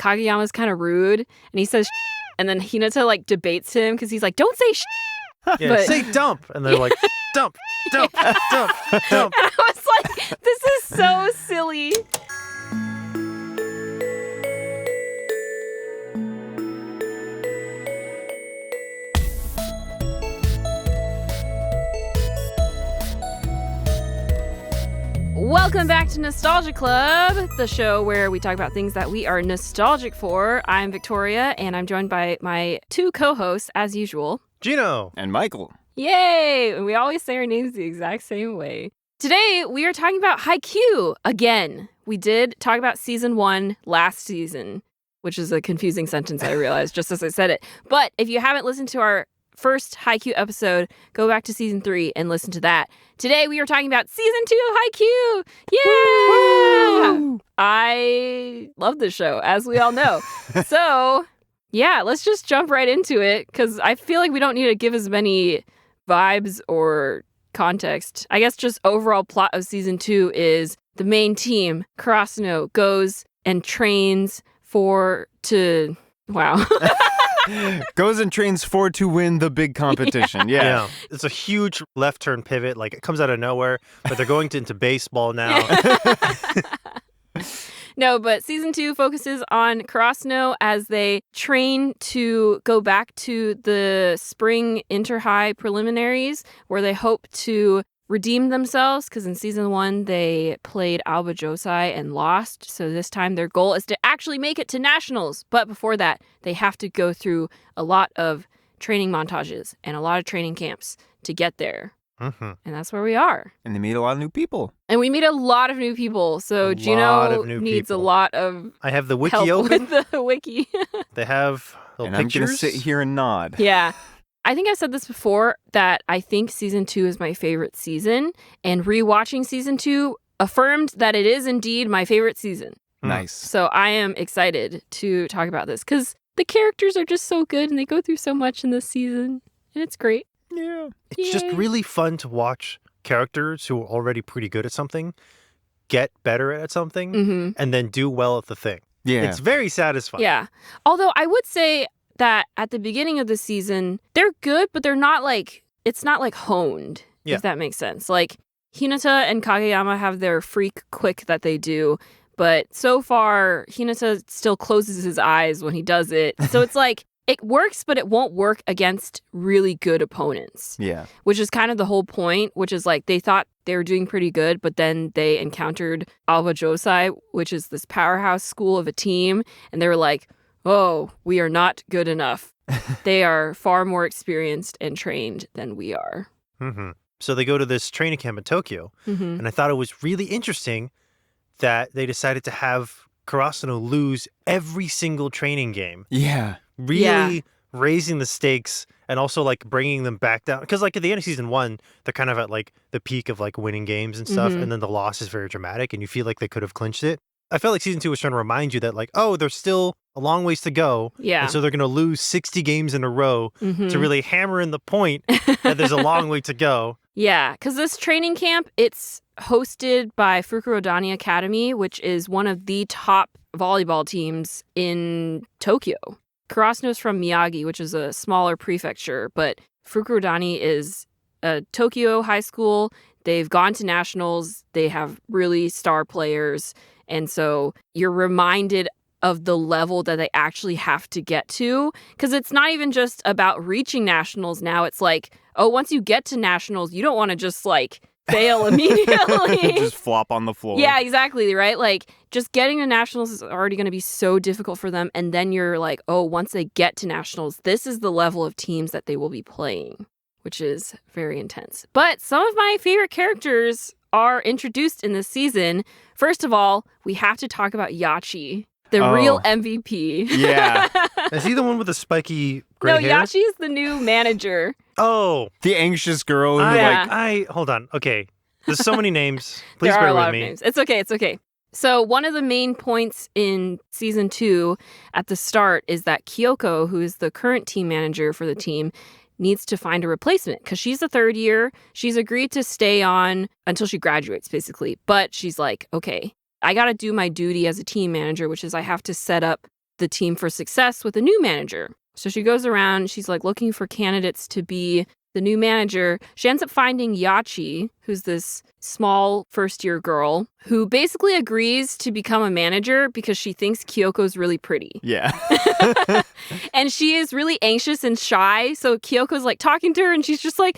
Kageyama's kind of rude, and he says, and then Hinata like debates him because he's like, "Don't say Yeah, but, say dump, and they're like, dump, dump, dump, dump. And I was like, this is so silly. Welcome back to Nostalgia Club, the show where we talk about things that we are nostalgic for. I'm Victoria, and I'm joined by my two co-hosts, as usual. Jino. And Michael. Yay! And we always say our names the exact same way. Today, we are talking about Haikyuu again. We did talk about season 1 last season, which is a confusing sentence, I realized, just as I said it. But if you haven't listened to our first Haikyuu episode, go back to season 3 and listen to that. Today, we are talking about season 2 of Haikyuu! Yeah! Woo! I love this show, as we all know. So, yeah, let's just jump right into it, because I feel like we don't need to give as many vibes or context. I guess just overall plot of season 2 is the main team, Karasuno, goes and trains wow. Goes and trains to win the big competition. Yeah. It's a huge left turn pivot. Like, it comes out of nowhere, but they're going into baseball now. No, but season 2 focuses on Karasuno as they train to go back to the spring inter-high preliminaries, where they hope to redeem themselves, because in season 1 they played Alba Josai and lost. So this time their goal is to actually make it to nationals. But before that, they have to go through a lot of training montages and a lot of training camps to get there. Mm-hmm. And that's where we are. And they meet a lot of new people. And we meet a lot of new people. So Jino needs a lot of I have the wiki help open. with the wiki. They have little and pictures. I'm going to sit here and nod. Yeah. I think I've said this before, that I think season 2 is my favorite season. And rewatching season 2 affirmed that it is indeed my favorite season. Nice. So I am excited to talk about this, because the characters are just so good and they go through so much in this season. And it's great. Yeah. It's just really fun to watch characters who are already pretty good at something get better at something and then do well at the thing. Yeah. It's very satisfying. Yeah. Although I would say that at the beginning of the season, they're good, but they're not like, it's not like honed, if that makes sense. Like, Hinata and Kageyama have their freak quick that they do, but so far, Hinata still closes his eyes when he does it. So it's like, it works, but it won't work against really good opponents. Yeah. Which is kind of the whole point, which is like, they thought they were doing pretty good, but then they encountered Alba Josai, which is this powerhouse school of a team, and they were like, oh, we are not good enough. They are far more experienced and trained than we are. Mm-hmm. So they go to this training camp in Tokyo, and I thought it was really interesting that they decided to have Karasuno lose every single training game. Yeah. Really raising the stakes and also like bringing them back down. Because like at the end of season 1, they're kind of at like the peak of like winning games and stuff, and then the loss is very dramatic and you feel like they could have clinched it. I felt like season 2 was trying to remind you that like, oh, there's still a long ways to go. Yeah. And so they're going to lose 60 games in a row to really hammer in the point that there's a long way to go. Yeah, because this training camp, it's hosted by Fukurodani Academy, which is one of the top volleyball teams in Tokyo. Karasuno's from Miyagi, which is a smaller prefecture, but Fukurodani is a Tokyo high school. They've gone to nationals. They have really star players. And so you're reminded of the level that they actually have to get to. Because it's not even just about reaching nationals now. It's like, oh, once you get to nationals, you don't want to just like fail immediately. Just flop on the floor. Yeah, exactly, right? Like, just getting to nationals is already going to be so difficult for them. And then you're like, oh, once they get to nationals, this is the level of teams that they will be playing, which is very intense. But some of my favorite characters are introduced in this season. First of all, we have to talk about Yachi, the real MVP. Yeah. Is he the one with the spiky gray hair? No, Yachi is the new manager. Oh. The anxious girl who Hold on. Okay. There's so many names. Please there bear are a lot with me. of names. It's okay. So one of the main points in season 2 at the start is that Kyoko, who is the current team manager for the team, needs to find a replacement because she's a third year. She's agreed to stay on until she graduates, basically. But she's like, okay, I got to do my duty as a team manager, which is I have to set up the team for success with a new manager. So she goes around, she's like looking for candidates to be the new manager. She ends up finding Yachi, who's this small first-year girl who basically agrees to become a manager because she thinks Kyoko's really pretty. Yeah. And she is really anxious and shy. So Kyoko's like talking to her and she's just like,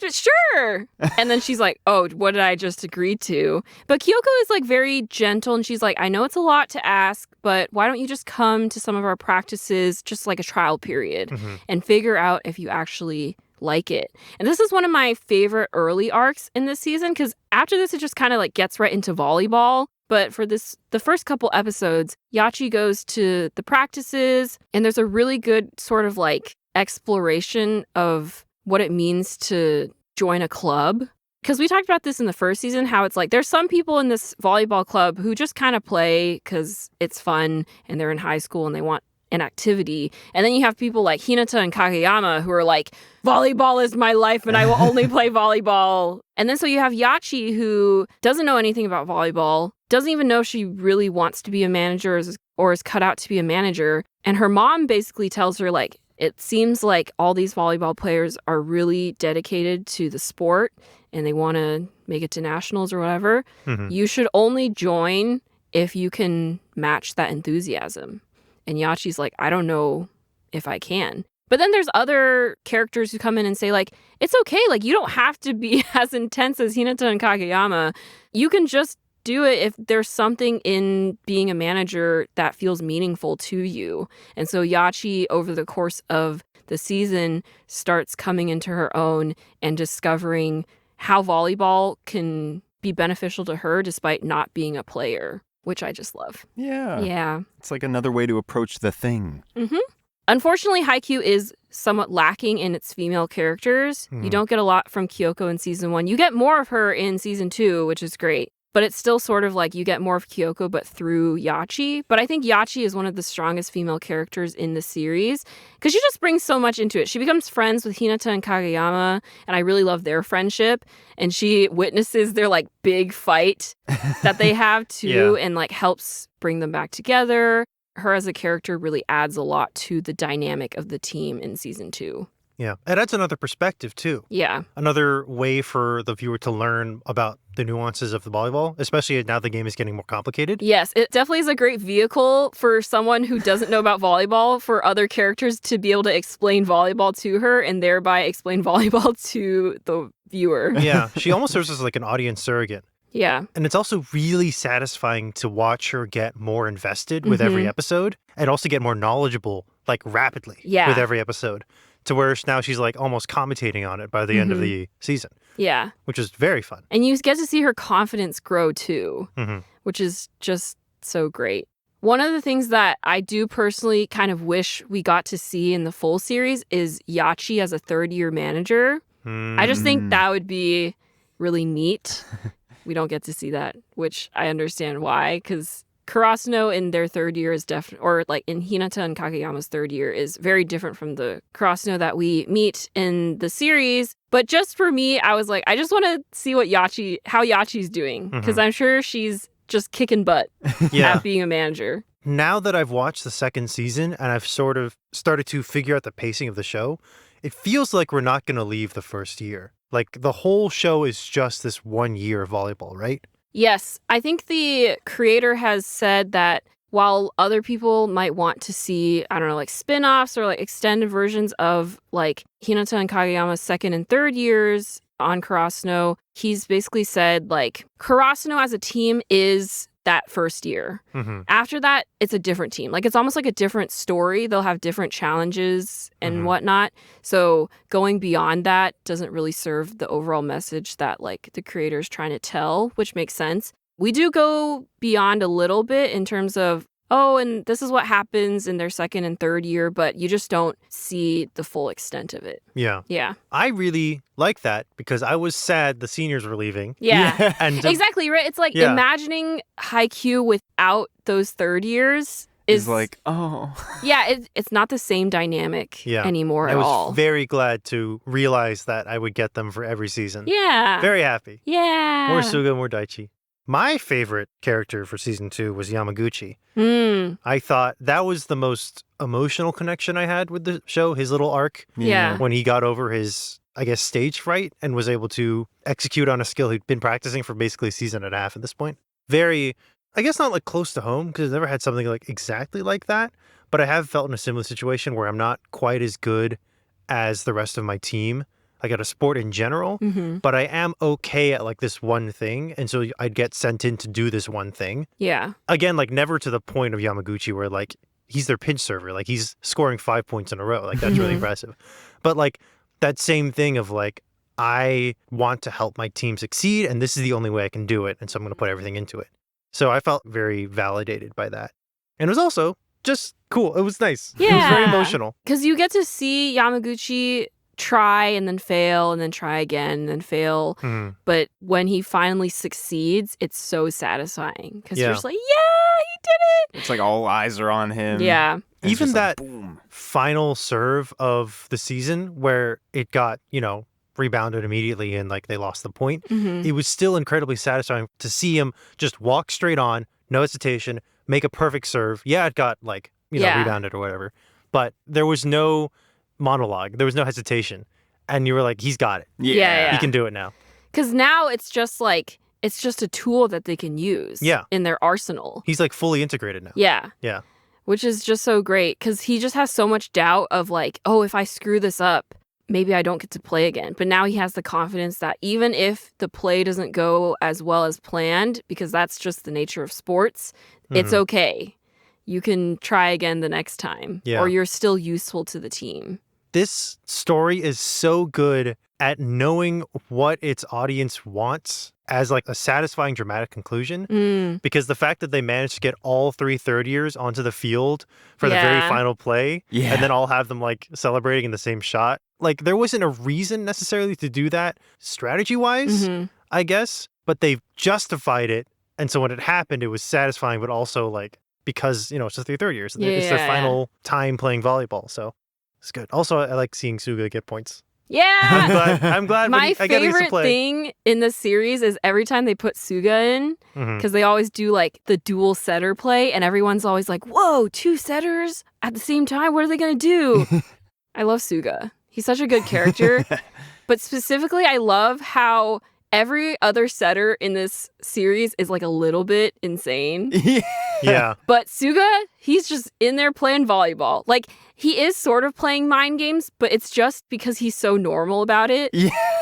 sure. And then she's like, oh, what did I just agree to? But Kyoko is like very gentle and she's like, I know it's a lot to ask, but why don't you just come to some of our practices, just like a trial period, and figure out if you actually like it. And this is one of my favorite early arcs in this season because after this, it just kind of like gets right into volleyball. But for the first couple episodes, Yachi goes to the practices and there's a really good sort of like exploration of what it means to join a club. Because we talked about this in the first season, how it's like there's some people in this volleyball club who just kind of play because it's fun and they're in high school and they want an activity. And then you have people like Hinata and Kageyama who are like, volleyball is my life and I will only play volleyball. And then so you have Yachi who doesn't know anything about volleyball, doesn't even know she really wants to be a manager or is cut out to be a manager. And her mom basically tells her like, it seems like all these volleyball players are really dedicated to the sport and they want to make it to nationals or whatever. You should only join if you can match that enthusiasm. And Yachi's like, I don't know if I can. But then there's other characters who come in and say, like, it's okay. Like, you don't have to be as intense as Hinata and Kageyama. You can just do it if there's something in being a manager that feels meaningful to you. And so Yachi, over the course of the season, starts coming into her own and discovering how volleyball can be beneficial to her despite not being a player, which I just love. Yeah. Yeah. It's like another way to approach the thing. Unfortunately, Haikyuu is somewhat lacking in its female characters. You don't get a lot from Kyoko in season 1. You get more of her in season 2, which is great. But it's still sort of like you get more of Kyoko, but through Yachi. But I think Yachi is one of the strongest female characters in the series because she just brings so much into it. She becomes friends with Hinata and Kageyama, and I really love their friendship. And she witnesses their like big fight that they have too, and like helps bring them back together. Her as a character really adds a lot to the dynamic of the team in season 2. Yeah, it adds another perspective too. Yeah. Another way for the viewer to learn about the nuances of the volleyball, especially now the game is getting more complicated. Yes, it definitely is a great vehicle for someone who doesn't know about volleyball, for other characters to be able to explain volleyball to her and thereby explain volleyball to the viewer. Yeah, she almost serves as like an audience surrogate. Yeah. And it's also really satisfying to watch her get more invested with every episode and also get more knowledgeable, like rapidly with every episode. To where now she's like almost commentating on it by the end of the season. Yeah. Which is very fun. And you get to see her confidence grow too, which is just so great. One of the things that I do personally kind of wish we got to see in the full series is Yachi as a third-year manager. I just think that would be really neat. We don't get to see that, which I understand why, because Karasuno in their third year is or like in Hinata and Kageyama's third year is very different from the Karasuno that we meet in the series. But just for me, I was like, I just want to see how Yachi's doing, because I'm sure she's just kicking butt at being a manager. Now that I've watched the second season and I've sort of started to figure out the pacing of the show, it feels like we're not going to leave the first year. Like the whole show is just this 1 year of volleyball, right? Yes, I think the creator has said that while other people might want to see, I don't know, like spin-offs or like extended versions of like Hinata and Kageyama's second and third years on Karasuno, he's basically said like Karasuno as a team is that first year. After that, it's a different team. Like it's almost like a different story. They'll have different challenges and whatnot. So going beyond that doesn't really serve the overall message that like the creator's trying to tell, which makes sense. We do go beyond a little bit in terms of, oh, and this is what happens in their second and third year, but you just don't see the full extent of it. Yeah. Yeah. I really like that because I was sad the seniors were leaving. Yeah. And exactly, right? It's like imagining Haikyuu without those third years is like, oh. Yeah, it's not the same dynamic anymore at all. I was very glad to realize that I would get them for every season. Yeah. Very happy. Yeah. More Suga, more Daichi. My favorite character for season 2 was Yamaguchi. Mm. I thought that was the most emotional connection I had with the show, his little arc. Yeah. When he got over his, I guess, stage fright and was able to execute on a skill he'd been practicing for basically a season and a half at this point. Very, I guess not like close to home because I've never had something like exactly like that, but I have felt in a similar situation where I'm not quite as good as the rest of my team, like at a sport in general, but I am okay at like this one thing. And so I'd get sent in to do this one thing. Yeah. Again, like never to the point of Yamaguchi where like he's their pinch server, like he's scoring 5 points in a row. Like that's really impressive. But like that same thing of like, I want to help my team succeed and this is the only way I can do it. And so I'm going to put everything into it. So I felt very validated by that. And it was also just cool. It was nice. Yeah. It was very emotional. Because you get to see Yamaguchi try and then fail and then try again and then fail. But when he finally succeeds, it's so satisfying because you're just like, yeah, he did it. It's like all eyes are on him. Yeah. And it's Even just that like, boom. final serve of the season where it got, rebounded immediately and like they lost the point, it was still incredibly satisfying to see him just walk straight on, no hesitation, make a perfect serve. Yeah, it got like, rebounded or whatever, but there was no monologue. There was no hesitation. And you were like, he's got it. Yeah. He can do it now. Because now it's just like, it's just a tool that they can use in their arsenal. He's like fully integrated now. Yeah. Yeah. Which is just so great because he just has so much doubt of like, oh, if I screw this up, maybe I don't get to play again. But now he has the confidence that even if the play doesn't go as well as planned, because that's just the nature of sports, it's okay. You can try again the next time, or you're still useful to the team. This story is so good at knowing what its audience wants as like a satisfying dramatic conclusion, because the fact that they managed to get all 3 third years onto the field for the very final play and then all have them like celebrating in the same shot, like there wasn't a reason necessarily to do that strategy wise, I guess, but they've justified it. And so when it happened, it was satisfying, but also like, because, it's just 3 third years. It's their final time playing volleyball. So it's good. Also, I like seeing Suga get points. Yeah. I'm glad My I get to favorite play. thing in the series is every time they put Suga in, because they always do like the dual setter play, and everyone's always like, whoa, 2 setters at the same time? What are they going to do? I love Suga. He's such a good character. But specifically, I love how every other setter in this series is like a little bit insane. Yeah. But Suga, he's just in there playing volleyball. Like, he is sort of playing mind games, but it's just because he's so normal about it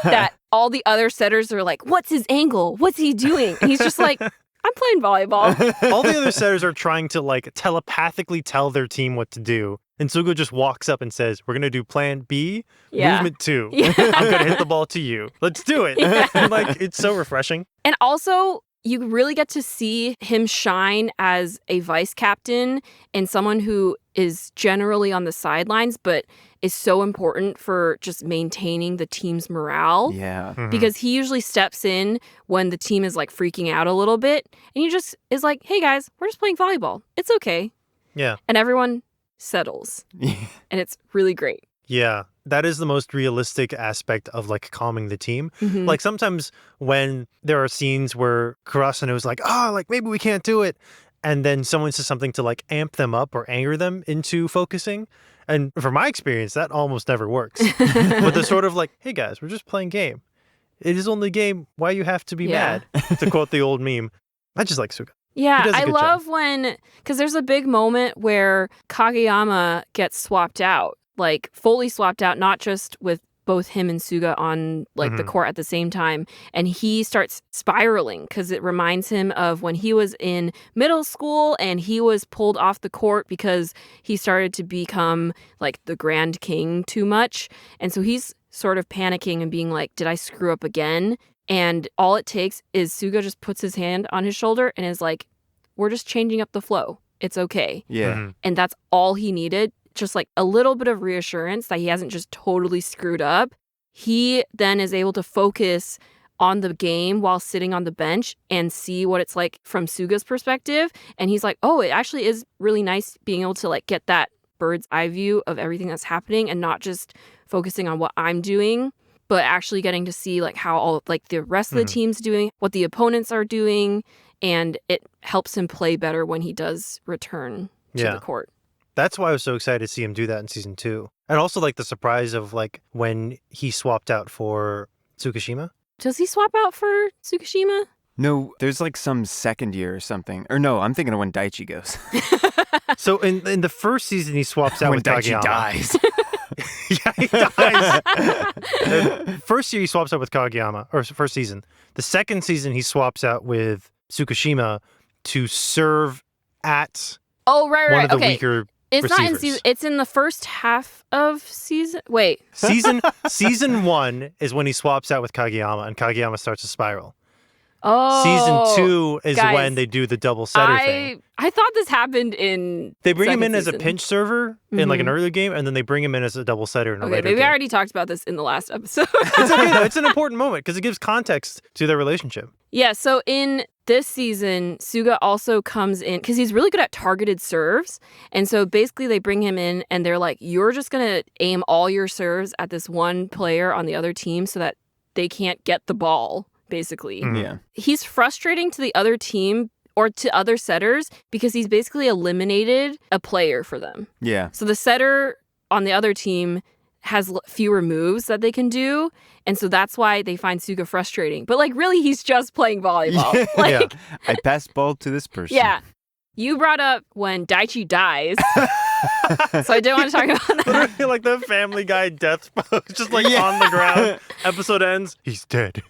that all the other setters are like, what's his angle? What's he doing? And he's just like, I'm playing volleyball. All the other setters are trying to like telepathically tell their team what to do. And Suga just walks up and says, we're going to do plan B, movement 2. I'm going to hit the ball to you. Let's do it. And like, it's so refreshing. And also, you really get to see him shine as a vice captain and someone who is generally on the sidelines, but is so important for just maintaining the team's morale. Yeah. Because he usually steps in when the team is like freaking out a little bit. And he just is like, hey guys, we're just playing volleyball. It's okay. Yeah. And everyone settles. And it's really great. Yeah. That is the most realistic aspect of like calming the team. Like sometimes when there are scenes where Kurasano is like, like maybe we can't do it. And then someone says something to like amp them up or anger them into focusing. And from my experience, that almost never works. But the sort of like, hey guys, we're just playing game. It is only game. Why you have to be mad? To quote the old meme. I just like Suga. Yeah, I love when, because there's a big moment where Kageyama gets swapped out, like fully swapped out, not just with both him and Suga on like the court at the same time. And he starts spiraling because it reminds him of when he was in middle school and he was pulled off the court because he started to become like the Grand King too much. And so he's sort of panicking and being like, did I screw up again? And all it takes is Suga just puts his hand on his shoulder and is like, we're just changing up the flow. It's okay. Yeah. And that's all he needed. Just like a little bit of reassurance that he hasn't just totally screwed up. He then is able to focus on the game while sitting on the bench and see what it's like from Suga's perspective. And he's like, oh, it actually is really nice being able to like get that bird's eye view of everything that's happening and not just focusing on what I'm doing. but actually getting to see like how all like the rest of the team's doing, what the opponents are doing, and it helps him play better when he does return to the court. That's why I was so excited to see him do that in season 2. And also like the surprise of like when he swapped out for Tsukishima. Does he swap out for Tsukishima? No, there's like some second year or something. Or no, I'm thinking of when Daichi goes. So in the first season, he swaps out when with Daichi Kageyama. dies. Yeah, he dies. The first year, he swaps out with Kageyama, or first season. The second season, he swaps out with Tsukishima to serve at one of the weaker It's receivers. not in season. It's in the first half of season. Wait. Season 1 is when he swaps out with Kageyama, and Kageyama starts to spiral. Oh. Season 2 is guys, when they do the double setter thing. I thought this happened in. They bring him in second as a season. pinch server in like an early game, and then they bring him in as a double setter in a Okay, later maybe game. I already talked about this in the last episode. It's okay though. It's an important moment because it gives context to their relationship. Yeah, so in this season, Suga also comes in because he's really good at targeted serves. And so basically they bring him in and they're like, you're just going to aim all your serves at this one player on the other team so that they can't get the ball, basically. Yeah. He's frustrating to the other team or to other setters because he's basically eliminated a player for them. Yeah. So the setter on the other team has fewer moves that they can do. And so that's why they find Suga frustrating. But like really, he's just playing volleyball. Yeah. Like, I pass ball to this person. yeah. You brought up when Daichi dies. So I didn't want to talk about that. Literally like the Family Guy death pose, just like on the ground. Episode ends. He's dead.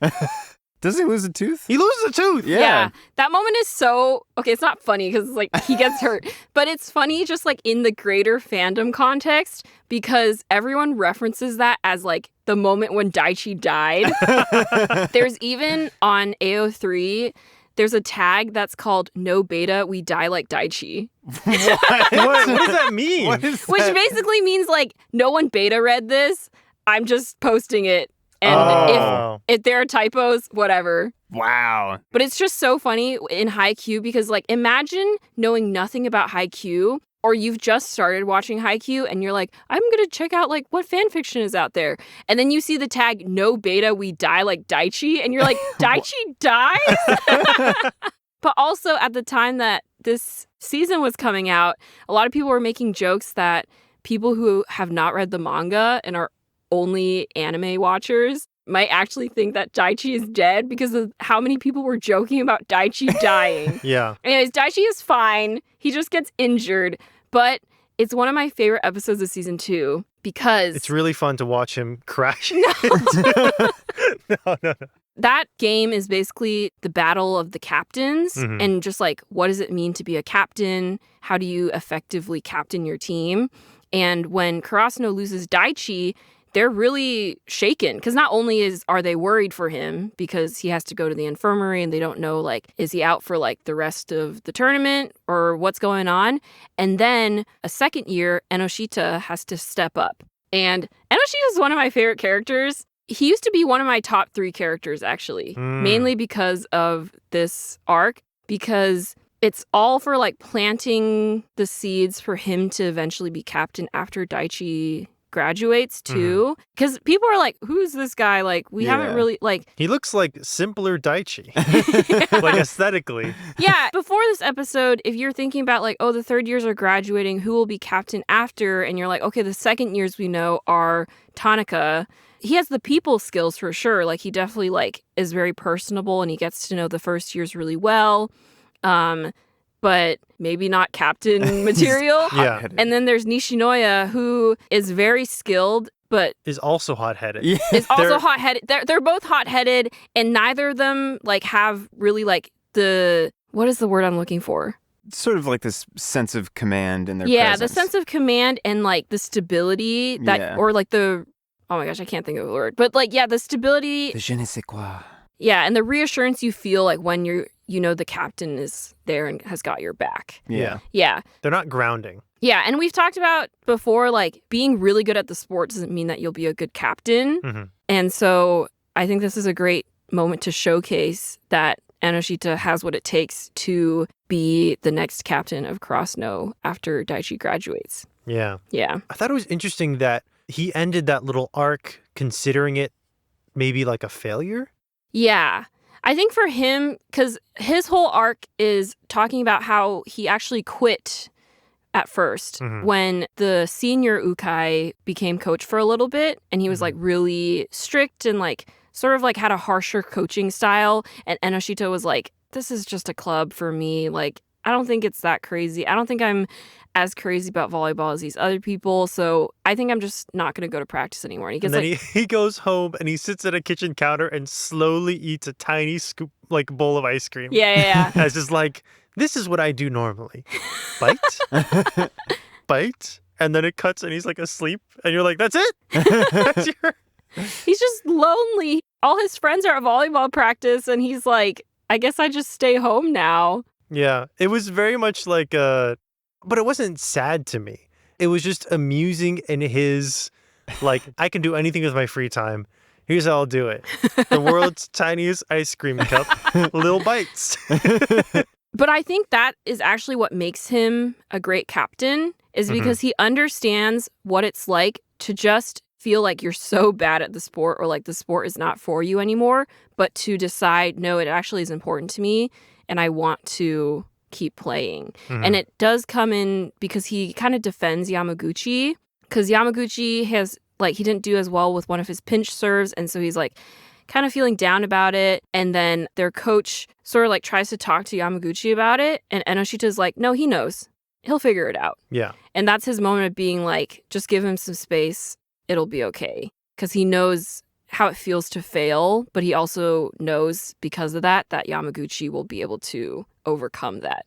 Does he lose a tooth? He loses a tooth. Yeah. That moment is so... Okay, it's not funny because like he gets hurt. But it's funny just like in the greater fandom context because everyone references that as like the moment when Daichi died. There's even on AO3, there's a tag that's called No Beta, We Die Like Daichi. What does that mean? What is Which that? basically means like no one beta read this. I'm just posting it. And Oh. if there are typos, whatever. Wow. But it's just so funny in Haikyuu because, like, imagine knowing nothing about Haikyuu or you've just started watching Haikyuu and you're like, I'm going to check out, like, what fan fiction is out there. And then you see the tag, No Beta, We Die Like Daichi. And you're like, Daichi dies? But also at the time that this season was coming out, a lot of people were making jokes that people who have not read the manga and are only anime watchers might actually think that Daichi is dead because of how many people were joking about Daichi dying. Yeah. Anyways, Daichi is fine. He just gets injured. But it's one of my favorite episodes of season 2 because... It's really fun to watch him crash. No. That game is basically the battle of the captains and just like, what does it mean to be a captain? How do you effectively captain your team? And when Karasuno loses Daichi, they're really shaken because not only are they worried for him because he has to go to the infirmary and they don't know, like, is he out for, like, the rest of the tournament or what's going on? And then a second year, Enoshita has to step up. And Enoshita is one of my favorite characters. He used to be one of my top 3 characters, actually, mainly because of this arc, because it's all for, like, planting the seeds for him to eventually be captain after Daichi graduates too, because people are like, who's this guy? Like, we haven't really, like... He looks like simpler Daichi, like aesthetically. Yeah, before this episode, if you're thinking about like, oh, the third years are graduating, who will be captain after? And you're like, okay, the second years we know are Tanaka. He has the people skills for sure. Like, he definitely like is very personable and he gets to know the first years really well. But maybe not captain material. Yeah. And then there's Nishinoya, who is very skilled, but Is also hot-headed. Yeah. is also They're- hot-headed. They're both hot-headed, and neither of them like have really like the... What is the word I'm looking for? Sort of like this sense of command in their Yeah, presence. the sense of command and like the stability that, or like the... Oh my gosh, I can't think of the word. But like, yeah, the stability... The je ne sais quoi. Yeah, and the reassurance you feel like when you know the captain is there and has got your back. Yeah. Yeah. They're not grounding. Yeah, and we've talked about before, like, being really good at the sport doesn't mean that you'll be a good captain. And so I think this is a great moment to showcase that Enoshita has what it takes to be the next captain of Karasuno after Daichi graduates. Yeah. Yeah. I thought it was interesting that he ended that little arc considering it maybe like a failure? Yeah. I think for him, because his whole arc is talking about how he actually quit at first when the senior Ukai became coach for a little bit, and he was like really strict and like sort of like had a harsher coaching style, and Enoshita was like, this is just a club for me, like I don't think it's that crazy. I don't think I'm as crazy about volleyball as these other people, so I think I'm just not going to go to practice anymore. And he gets and then he goes home and he sits at a kitchen counter and slowly eats a tiny scoop, like bowl of ice cream. Yeah. As just like, this is what I do normally. Bite, bite, and then it cuts and he's like asleep, and you're like, that's it? That's your... He's just lonely. All his friends are at volleyball practice, and he's like, I guess I just stay home now. Yeah, it was very much like but it wasn't sad to me. It was just amusing in his, like, I can do anything with my free time. Here's how I'll do it. The world's tiniest ice cream cup, little bites. But I think that is actually what makes him a great captain, is because he understands what it's like to just feel like you're so bad at the sport, or like the sport is not for you anymore, but to decide, no, it actually is important to me and I want to keep playing. And it does come in because he kind of defends Yamaguchi, because Yamaguchi has, like, he didn't do as well with one of his pinch serves, and so he's like kind of feeling down about it. And then their coach sort of like tries to talk to Yamaguchi about it, and Enoshita's like, no, he knows. He'll figure it out. Yeah. And that's his moment of being like, just give him some space. It'll be okay. Because he knows how it feels to fail, but he also knows because of that Yamaguchi will be able to overcome that.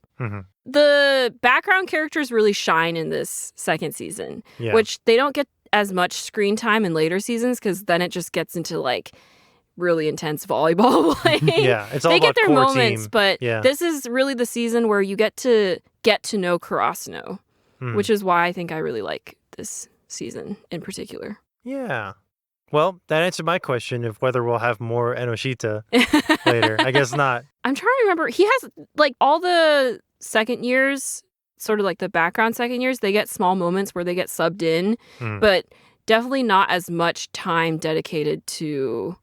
The background characters really shine in this second season, which they don't get as much screen time in later seasons, because then it just gets into like really intense volleyball playing. Yeah, it's all they about get their core moments, team. but Yeah. this is really the season where you get to know Karasuno, which is why I think I really like this season in particular. Yeah. Well, that answered my question of whether we'll have more Enoshita later. I guess not. I'm trying to remember. He has, like, all the second years, sort of like the background second years, they get small moments where they get subbed in, but definitely not as much time dedicated to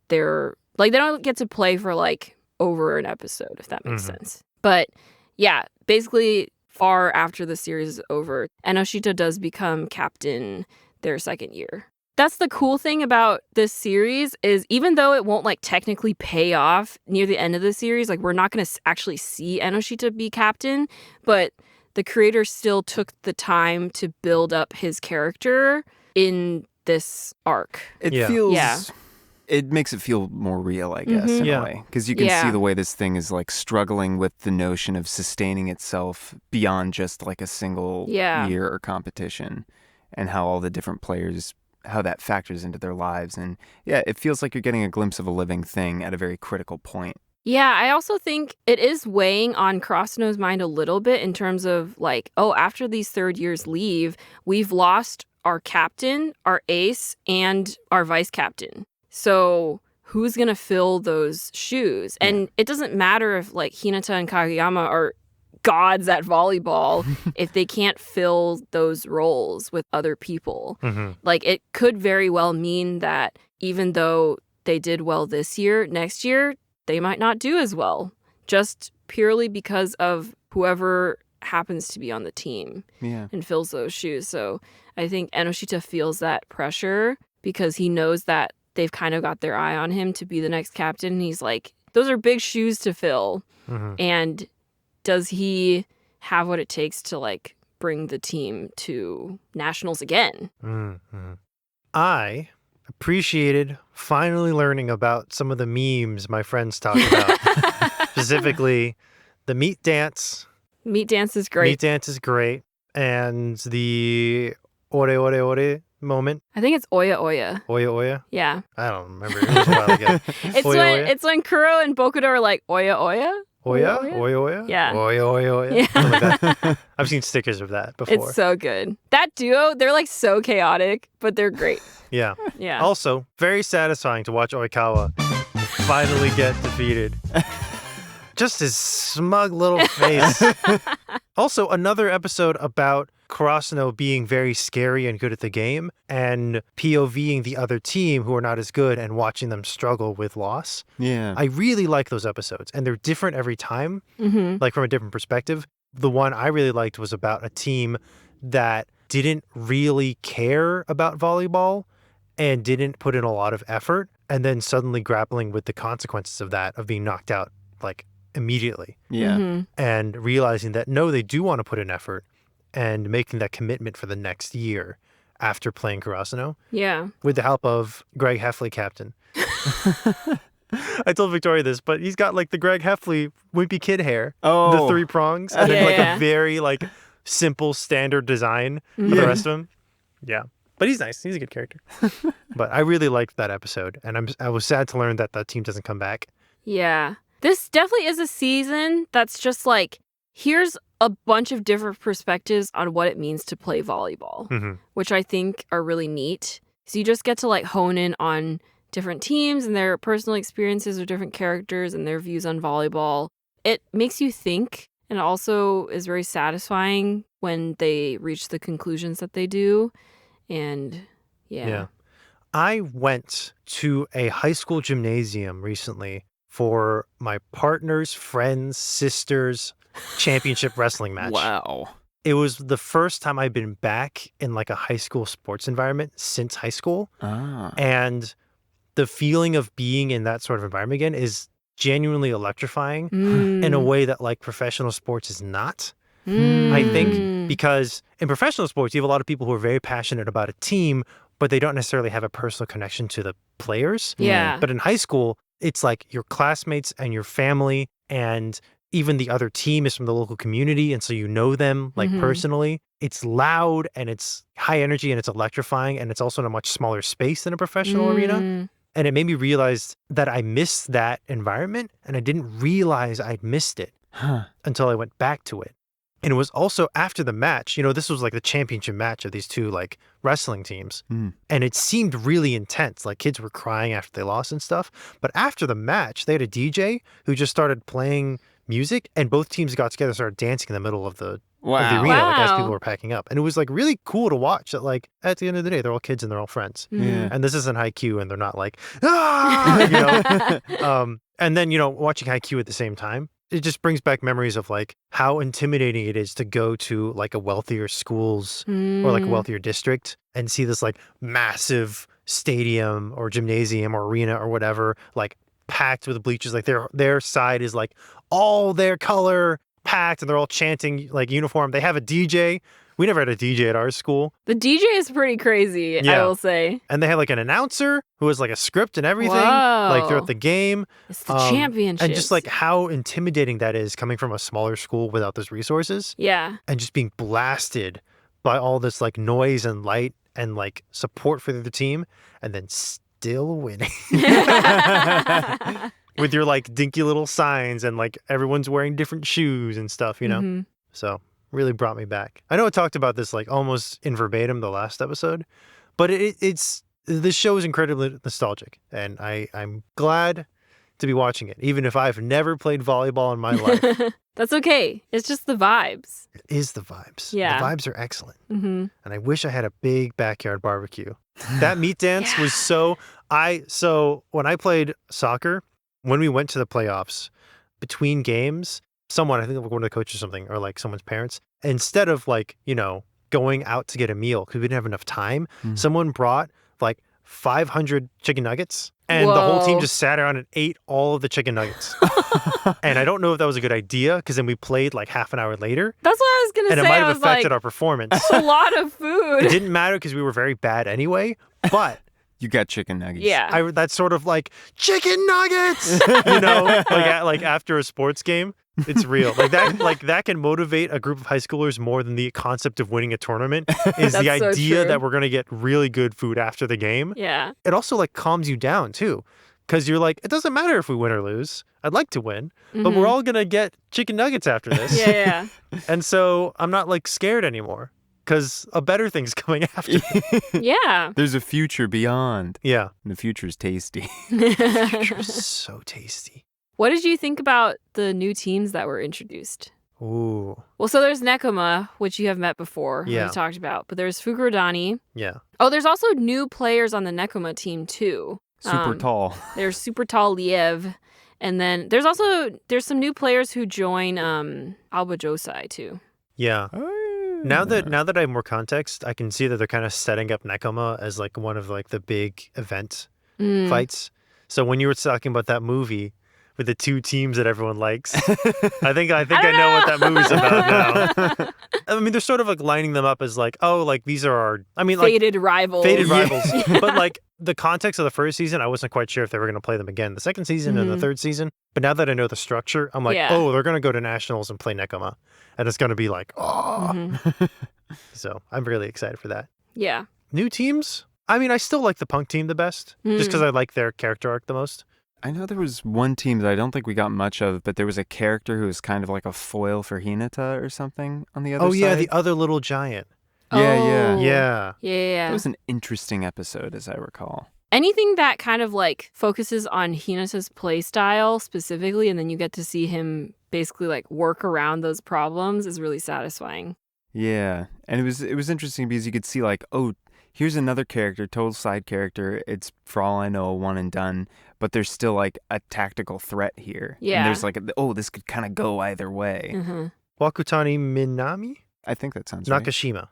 their, like, they don't get to play for, like, over an episode, if that makes sense. But, yeah, basically, far after the series is over, Enoshita does become captain their second year. That's the cool thing about this series, is even though it won't like technically pay off near the end of the series, like we're not going to actually see Enoshita be captain, but the creator still took the time to build up his character in this arc. It feels... It makes it feel more real, I guess, in a way. Because you can see the way this thing is like struggling with the notion of sustaining itself beyond just like a single year or competition, and how all the different players, how that factors into their lives. And yeah, it feels like you're getting a glimpse of a living thing at a very critical point. Yeah, I also think it is weighing on Karasuno's mind a little bit in terms of like, oh, after these third years leave, we've lost our captain, our ace, and our vice captain. So who's going to fill those shoes? And it doesn't matter if like Hinata and Kageyama are gods at volleyball if they can't fill those roles with other people. Like it could very well mean that even though they did well this year, next year, they might not do as well, just purely because of whoever happens to be on the team and fills those shoes. So I think Enoshita feels that pressure because he knows that they've kind of got their eye on him to be the next captain. And he's like, those are big shoes to fill. And does he have what it takes to like bring the team to nationals again? I appreciated finally learning about some of the memes my friends talk about. Specifically, the meat dance. Meat dance is great. Meat dance is great. And the ore ore ore moment. I think it's Oya Oya. Oya Oya? Yeah. I don't remember. It was a while ago. It's when Kuro and Bokudo are like, Oya Oya? Oya? Oya Oya? Yeah. Oya Oya Oya? Yeah. Something like that. I've seen stickers of that before. It's so good. That duo, they're like so chaotic, but they're great. Yeah. Yeah. Also, very satisfying to watch Oikawa finally get defeated. Just his smug little face. Also, another episode about Kurasuno being very scary and good at the game and POVing the other team who are not as good and watching them struggle with loss. Yeah. I really like those episodes, and they're different every time, like from a different perspective. The one I really liked was about a team that didn't really care about volleyball and didn't put in a lot of effort, and then suddenly grappling with the consequences of that, of being knocked out like immediately. Yeah. And realizing that, no, they do want to put in effort and making that commitment for the next year after playing Kurasuno. Yeah. With the help of Greg Heffley, captain. I told Victoria this, but he's got like the Greg Heffley wimpy kid hair. The 3 prongs. And then like a very like simple standard design for the rest of him. Yeah. But he's nice. He's a good character. But I really liked that episode. And I was sad to learn that the team doesn't come back. Yeah. This definitely is a season that's just like, here's a bunch of different perspectives on what it means to play volleyball, which I think are really neat. So you just get to like hone in on different teams and their personal experiences or different characters and their views on volleyball. It makes you think, and also is very satisfying when they reach the conclusions that they do. And yeah. I went to a high school gymnasium recently for my partner's friend's sister's championship wrestling match. Wow. It was the first time I'd been back in like a high school sports environment since high school. And the feeling of being in that sort of environment again is genuinely electrifying in a way that like professional sports is not. I think, because in professional sports, you have a lot of people who are very passionate about a team, but they don't necessarily have a personal connection to the players. Yeah. But in high school, it's like your classmates and your family, and even the other team is from the local community. And so you know them like personally. It's loud and it's high energy and it's electrifying. And it's also in a much smaller space than a professional arena. And it made me realize that I missed that environment, and I didn't realize I'd missed it until I went back to it. And it was also after the match, you know, this was like the championship match of these two like wrestling teams. And it seemed really intense. Like kids were crying after they lost and stuff. But after the match, they had a DJ who just started playing music, and both teams got together and started dancing in the middle of the arena, like as people were packing up. And it was like really cool to watch that, like at the end of the day, they're all kids and they're all friends. And this isn't Haikyuu and they're not like, you know. And then, you know, watching Haikyuu at the same time, it just brings back memories of like how intimidating it is to go to like a wealthier schools or like a wealthier district and see this like massive stadium or gymnasium or arena or whatever, like packed with bleachers. Like their side is like all their color packed and they're all chanting like uniform. They have a DJ. We never had a DJ at our school. The DJ is pretty crazy, I will say. And they had like an announcer who has like a script and everything, like throughout the game. It's the championship. And just like how intimidating that is coming from a smaller school without those resources. Yeah. And just being blasted by all this like noise and light and like support for the other team, and then still winning. With your like dinky little signs and like everyone's wearing different shoes and stuff, you know? So really brought me back. I know I talked about this like almost in verbatim the last episode, but it's this show is incredibly nostalgic, and I'm glad to be watching it, even if I've never played volleyball in my life. That's okay. It's just the vibes. It is the vibes. Yeah. The vibes are excellent. And I wish I had a big backyard barbecue. That meat dance was so when I played soccer, when we went to the playoffs, between games, someone, I think like one of the coaches or something, or like someone's parents, instead of like, you know, going out to get a meal because we didn't have enough time, someone brought like 500 chicken nuggets, and the whole team just sat around and ate all of the chicken nuggets. And I don't know if that was a good idea, because then we played like half an hour later. That's what I was going to say. And it might have affected our performance. A lot of food. It didn't matter because we were very bad anyway, but... You got chicken nuggets. Yeah. That's sort of like, chicken nuggets! You know, like after a sports game. It's real. Like that can motivate a group of high schoolers more than the concept of winning a tournament, is the idea that we're going to get really good food after the game. Yeah. It also like calms you down too, because you're like, it doesn't matter if we win or lose. I'd like to win, but we're all going to get chicken nuggets after this. Yeah. And so I'm not like scared anymore, because a better thing's coming after. Yeah. There's a future beyond. Yeah. And the future's tasty. The future's so tasty. What did you think about the new teams that were introduced? Ooh. Well, so there's Nekoma, which you have met before. Yeah. We talked about. But there's Fukurodani. Yeah. Oh, there's also new players on the Nekoma team, too. Super tall. There's super tall Liev. And then there's some new players who join Alba Josai, too. Yeah. Now that I have more context, I can see that they're kind of setting up Nekoma as like one of like the big event fights. So when you were talking about that movie with the two teams that everyone likes, I think I know what that movie's about now. I mean, they're sort of like lining them up as like, oh, like these are our, I mean, like fated rivals. Fated rivals. But like the context of the first season, I wasn't quite sure if they were going to play them again the second season and the third season. But now that I know the structure, I'm like, oh, they're going to go to nationals and play Nekoma. And it's going to be like, oh. So I'm really excited for that. Yeah. New teams? I mean, I still like the punk team the best, just because I like their character arc the most. I know there was one team that I don't think we got much of, but there was a character who was kind of like a foil for Hinata or something on the other side. Oh, yeah, the other little giant. Yeah. It was an interesting episode, as I recall. Anything that kind of like focuses on Hinata's play style specifically, and then you get to see him basically like work around those problems is really satisfying. Yeah, and it was interesting because you could see like, oh, here's another character, total side character. It's, for all I know, a one and done, but there's still like a tactical threat here. Yeah. And there's like, this could kind of go either way. Wakutani Minami? I think that sounds right. Nakashima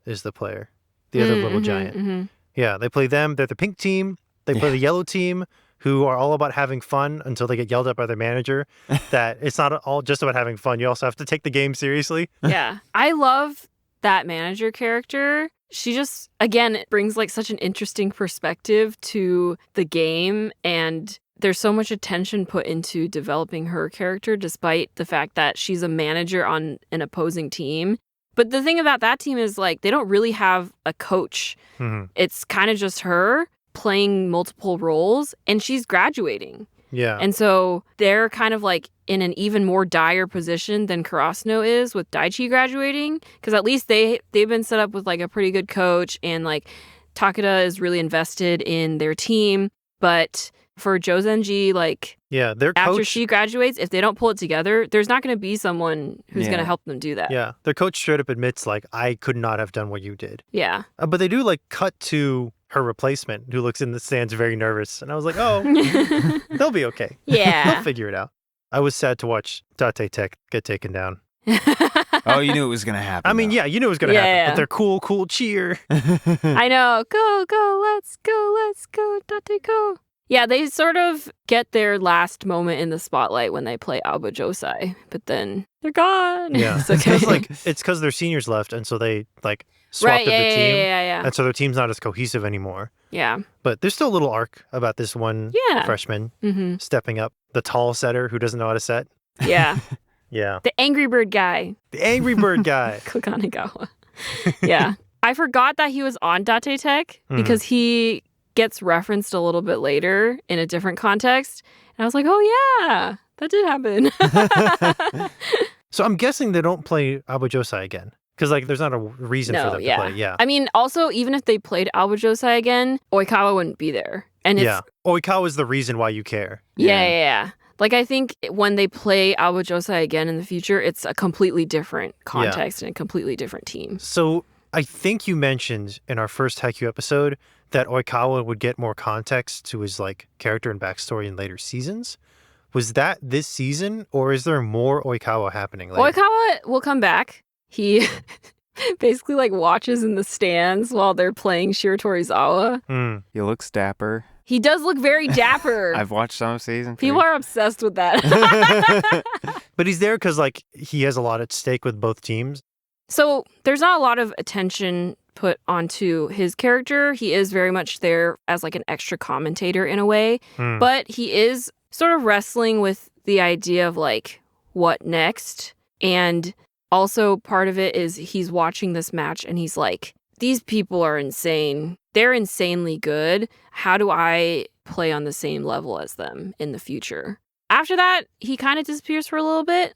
is the player, the other little giant. Yeah, they play them. They're the pink team. They play the yellow team, who are all about having fun until they get yelled at by their manager. That it's not all just about having fun. You also have to take the game seriously. Yeah. I love that manager character. She just, again, it brings like such an interesting perspective to the game, and there's so much attention put into developing her character despite the fact that she's a manager on an opposing team. But the thing about that team is like they don't really have a coach. It's kind of just her playing multiple roles, and she's graduating. Yeah. And so they're kind of like in an even more dire position than Karasuno is with Daichi graduating, because at least they've been set up with like a pretty good coach, and like Takeda is really invested in their team. But for Jozenji, like their after coach, she graduates, if they don't pull it together, there's not going to be someone who's going to help them do that. Yeah, their coach straight up admits like, I could not have done what you did. Yeah. But they do like cut to her replacement, who looks in the stands very nervous. And I was like, oh, they'll be okay. Yeah. They'll figure it out. I was sad to watch Date Tech get taken down. Oh, you knew it was going to happen. I mean, though. yeah, you knew it was going to happen. But they're cool cheer. I know. Go, let's go, Date go. Yeah, they sort of get their last moment in the spotlight when they play Alba Josai, but then they're gone. Yeah, it's because their seniors left, and so they like swapped up the team. Yeah. And so their team's not as cohesive anymore. Yeah. But there's still a little arc about this one freshman stepping up, the tall setter who doesn't know how to set. Yeah. Yeah. The Angry Bird guy. The Angry Bird guy. Kokanagawa. Yeah. I forgot that he was on Date Tech because he gets referenced a little bit later in a different context. And I was like, oh yeah, that did happen. So I'm guessing they don't play Alba Josai again. Because like there's not a reason for them to play. Yeah. I mean, also, even if they played Alba Josai again, Oikawa wouldn't be there. And it's, Oikawa is the reason why you care. Yeah. Like, I think when they play Alba Josai again in the future, it's a completely different context and a completely different team. So I think you mentioned in our first Haikyuu episode that Oikawa would get more context to his like character and backstory in later seasons. Was that this season, or is there more Oikawa happening later? Oikawa will come back. He basically like watches in the stands while they're playing Shiratorizawa. He looks dapper. He does look very dapper. I've watched some of season 3. People are obsessed with that. But he's there because like he has a lot at stake with both teams. So there's not a lot of attention put onto his character. He is very much there as like an extra commentator in a way. But he is sort of wrestling with the idea of like, what next? And also part of it is he's watching this match and he's like, these people are insane. They're insanely good. How do I play on the same level as them in the future? After that, he kind of disappears for a little bit,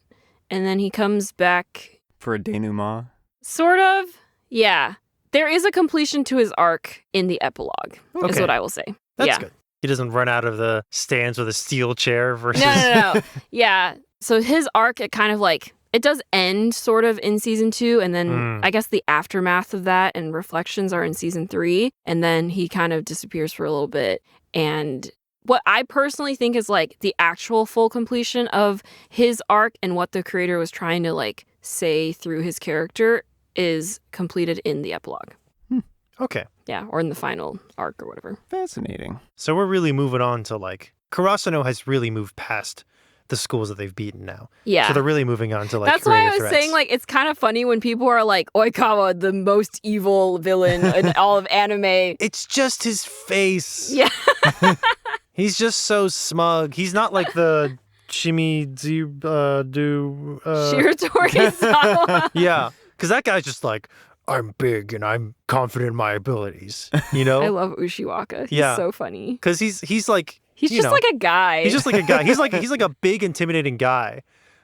and then he comes back. For a denouement? Sort of. Yeah. There is a completion to his arc in the epilogue, is what I will say. That's good. He doesn't run out of the stands with a steel chair versus... No. Yeah. So his arc, it kind of like, it does end sort of in season 2. And then I guess the aftermath of that and reflections are in season 3. And then he kind of disappears for a little bit. And what I personally think is like the actual full completion of his arc and what the creator was trying to like say through his character is completed in the epilogue. Okay. Yeah, or in the final arc or whatever. Fascinating. So we're really moving on to like, Karasuno has really moved past the schools that they've beaten now. Yeah. So they're really moving on to like That's why I was threats. saying like it's kind of funny when people are like Oikawa, the most evil villain in all of anime. It's just his face. Yeah. He's just so smug. He's not like the Shimizu Shiratori-sama. Yeah, because that guy's just like, I'm big and I'm confident in my abilities. You know? I love Ushiwaka. He's so funny. Because he's like he's just like a guy. He's just like a guy. He's like a big intimidating guy.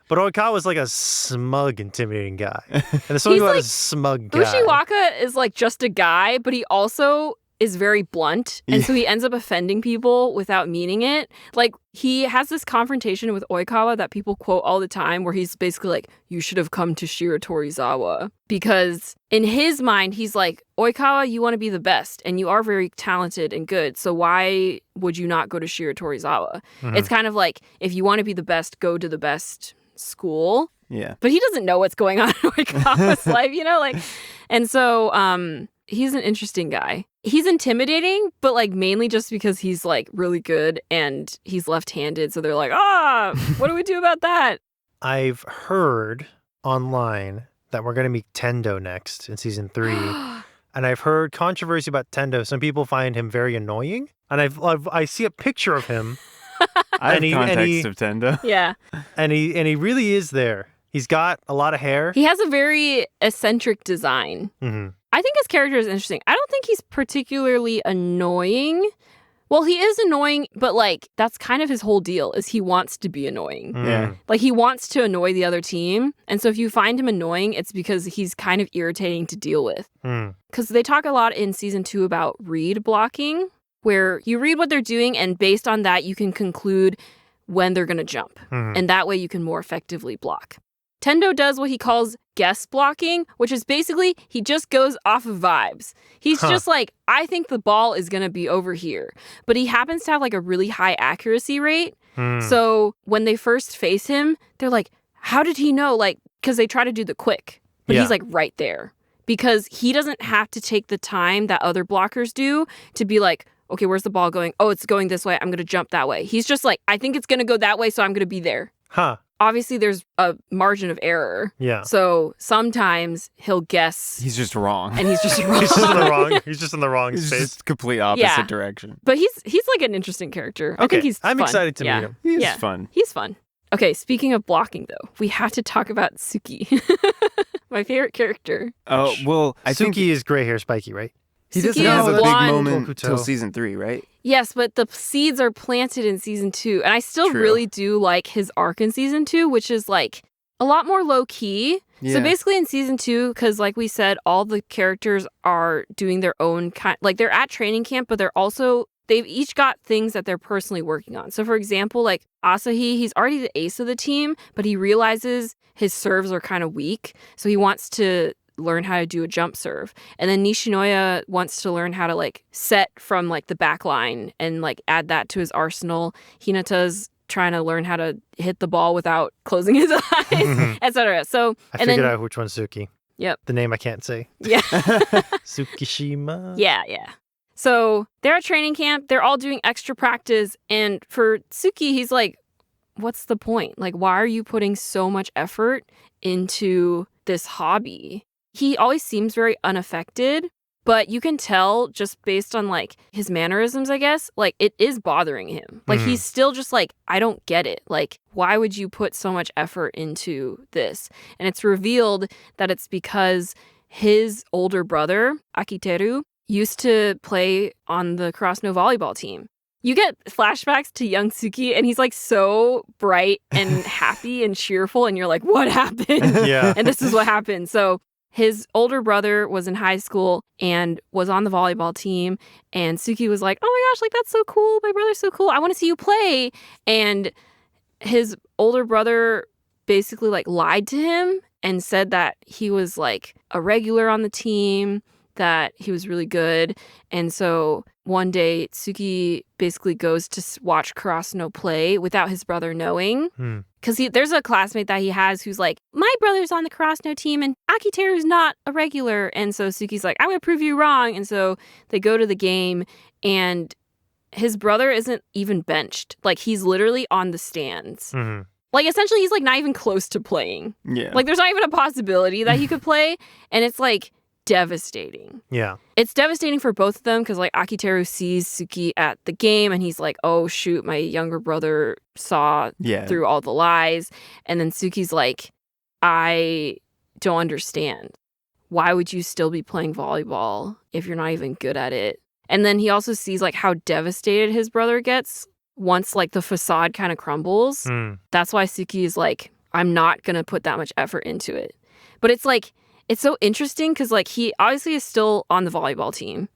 But Oikawa's like a smug, intimidating guy. And there's something about a smug guy. Ushiwaka is like just a guy, but he also is very blunt. And so he ends up offending people without meaning it. Like, he has this confrontation with Oikawa that people quote all the time where he's basically like, you should have come to Shiratorizawa. Because in his mind, he's like, Oikawa, you want to be the best. And you are very talented and good. So why would you not go to Shiratorizawa? Mm-hmm. It's kind of like, if you want to be the best, go to the best school. Yeah. But he doesn't know what's going on in Oikawa's life, you know? Like, and so he's an interesting guy. He's intimidating, but like mainly just because he's like really good and he's left-handed. So they're like, what do we do about that? I've heard online that we're going to meet Tendo next in season 3. And I've heard controversy about Tendo. Some people find him very annoying. And I see a picture of him. I have context of Tendo. Yeah. And he really is there. He's got a lot of hair. He has a very eccentric design. Mm-hmm. I think his character is interesting. I don't think he's particularly annoying. Well, he is annoying, but like that's kind of his whole deal is he wants to be annoying. Yeah. Like he wants to annoy the other team. And so if you find him annoying, it's because he's kind of irritating to deal with. Because they talk a lot in season 2 about read blocking, where you read what they're doing and based on that, you can conclude when they're going to jump. And that way you can more effectively block. Tendo does what he calls guess blocking, which is basically he just goes off of vibes. He's just like, I think the ball is going to be over here. But he happens to have like a really high accuracy rate. So when they first face him, they're like, how did he know? Like, because they try to do the quick, but he's like right there. Because he doesn't have to take the time that other blockers do to be like, okay, where's the ball going? Oh, it's going this way. I'm going to jump that way. He's just like, I think it's going to go that way, so I'm going to be there. Obviously, there's a margin of error. Yeah. So sometimes he'll guess. He's just wrong. And he's just wrong. He's just in the wrong space. Just complete opposite direction. But he's like an interesting character. Okay. I think he's I'm fun. excited to meet him. He's fun. He's fun. Okay, speaking of blocking, though, we have to talk about Suki. My favorite character. Oh, well, I think Suki is gray hair spiky, right? He doesn't have a big moment till season 3, right? Yes, but the seeds are planted in season 2. And I still really do like his arc in season 2, which is like a lot more low key. Yeah. So basically in season 2, because like we said, all the characters are doing their own kind, like they're at training camp, but they've each got things that they're personally working on. So for example, like Asahi, he's already the ace of the team, but he realizes his serves are kind of weak. So he wants to learn how to do a jump serve. And then Nishinoya wants to learn how to like set from like the back line and like add that to his arsenal. Hinata's trying to learn how to hit the ball without closing his eyes, etc. So I figured out which one's Suki. Yep. The name I can't say. Yeah. Tsukishima. Yeah. So they're at training camp. They're all doing extra practice. And for Tsuki, he's like, what's the point? Like, why are you putting so much effort into this hobby? He always seems very unaffected, but you can tell just based on like his mannerisms, I guess, like it is bothering him. Like he's still just like, I don't get it. Like, why would you put so much effort into this? And it's revealed that it's because his older brother, Akiteru, used to play on the Karasuno volleyball team. You get flashbacks to young Tsuki, and he's like so bright and happy and cheerful, and you're like, what happened? Yeah. And this is what happened. So his older brother was in high school and was on the volleyball team. And Suki was like, oh my gosh, like, that's so cool. My brother's so cool. I want to see you play. And his older brother basically like lied to him and said that he was like a regular on the team, that he was really good. And so one day Suki basically goes to watch Karasuno play without his brother knowing. Because there's a classmate that he has who's like, my brother's on the Karasuno team and Akiteru's not a regular. And so Suki's like, I'm going to prove you wrong. And so they go to the game and his brother isn't even benched. Like, he's literally on the stands. Like, essentially, he's like not even close to playing. Yeah. Like, there's not even a possibility that he could play. And it's like devastating. Yeah. It's devastating for both of them because like Akiteru sees Suki at the game and he's like, oh shoot, my younger brother saw through all the lies. And then Suki's like, I don't understand. Why would you still be playing volleyball if you're not even good at it? And then he also sees like how devastated his brother gets once like the facade kind of crumbles. That's why Suki is like, I'm not going to put that much effort into it. But it's like, it's so interesting because like he obviously is still on the volleyball team.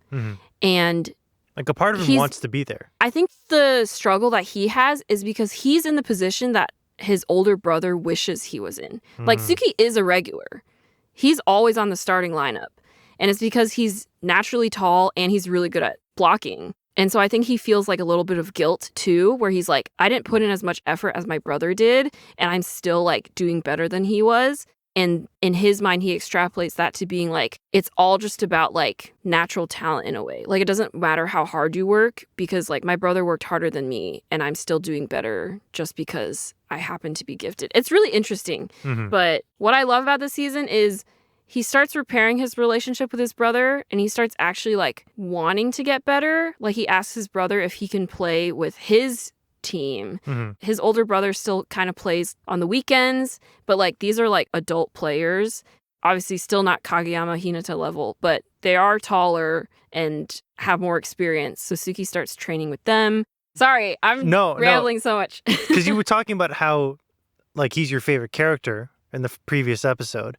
And like a part of him wants to be there. I think the struggle that he has is because he's in the position that his older brother wishes he was in. Like Suki is a regular. He's always on the starting lineup. And it's because he's naturally tall and he's really good at blocking. And so I think he feels like a little bit of guilt too, where he's like, I didn't put in as much effort as my brother did, and I'm still like doing better than he was. And in his mind, he extrapolates that to being like, it's all just about like natural talent in a way. Like, it doesn't matter how hard you work because like my brother worked harder than me and I'm still doing better just because I happen to be gifted. It's really interesting. But what I love about this season is he starts repairing his relationship with his brother and he starts actually like wanting to get better. Like, he asks his brother if he can play with his team. His older brother still kind of plays on the weekends, but like these are like adult players. Obviously still not Kageyama Hinata level, but they are taller and have more experience. So Suki starts training with them. Sorry, I'm rambling so much. Because you were talking about how like he's your favorite character in the previous episode.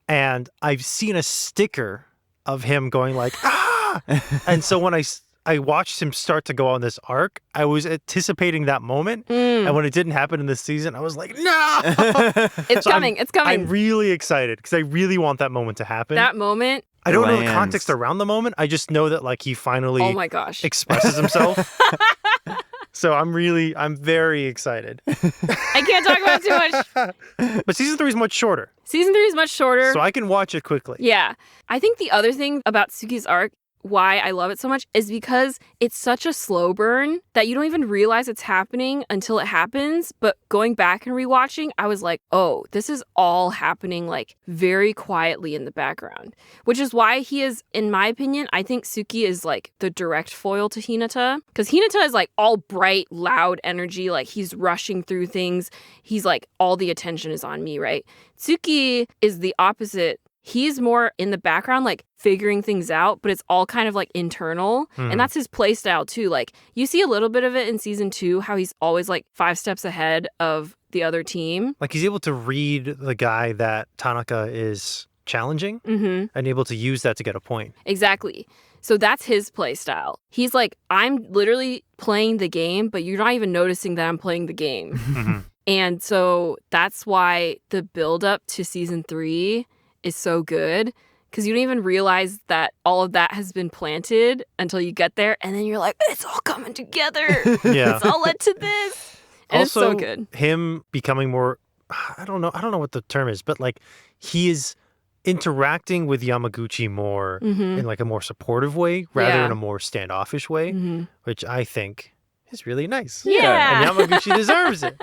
And I've seen a sticker of him going like, ah! And so when I watched him start to go on this arc, I was anticipating that moment. And when it didn't happen in this season, I was like, no! It's coming. It's coming. I'm really excited because I really want that moment to happen. That moment. I don't know the context around the moment. I just know that like he finally expresses himself. So I'm very excited. I can't talk about it too much. But season 3 is much shorter. Season 3 is much shorter. So I can watch it quickly. Yeah. I think the other thing about Suki's arc, why I love it so much, is because it's such a slow burn that you don't even realize it's happening until it happens. But going back and rewatching, I was like, oh, this is all happening like very quietly in the background. Which is why he is, in my opinion, I think Suki is like the direct foil to Hinata. Because Hinata is like all bright, loud energy. Like, he's rushing through things. He's like, all the attention is on me, right? Tsuki is the opposite. He's more in the background, like figuring things out, but it's all kind of like internal. And that's his play style too. Like, you see a little bit of it in season 2, how he's always like 5 steps ahead of the other team. Like, he's able to read the guy that Tanaka is challenging and able to use that to get a point. Exactly. So that's his play style. He's like, I'm literally playing the game, but you're not even noticing that I'm playing the game. And so that's why the build up to season 3 is so good, because you don't even realize that all of that has been planted until you get there, and then you're like, it's all coming together. It's all led to this. And also, it's so good. Him becoming more, I don't know what the term is, but like he is interacting with Yamaguchi more in like a more supportive way rather than a more standoffish way, which I think is really nice. Yeah. And Yamaguchi deserves it.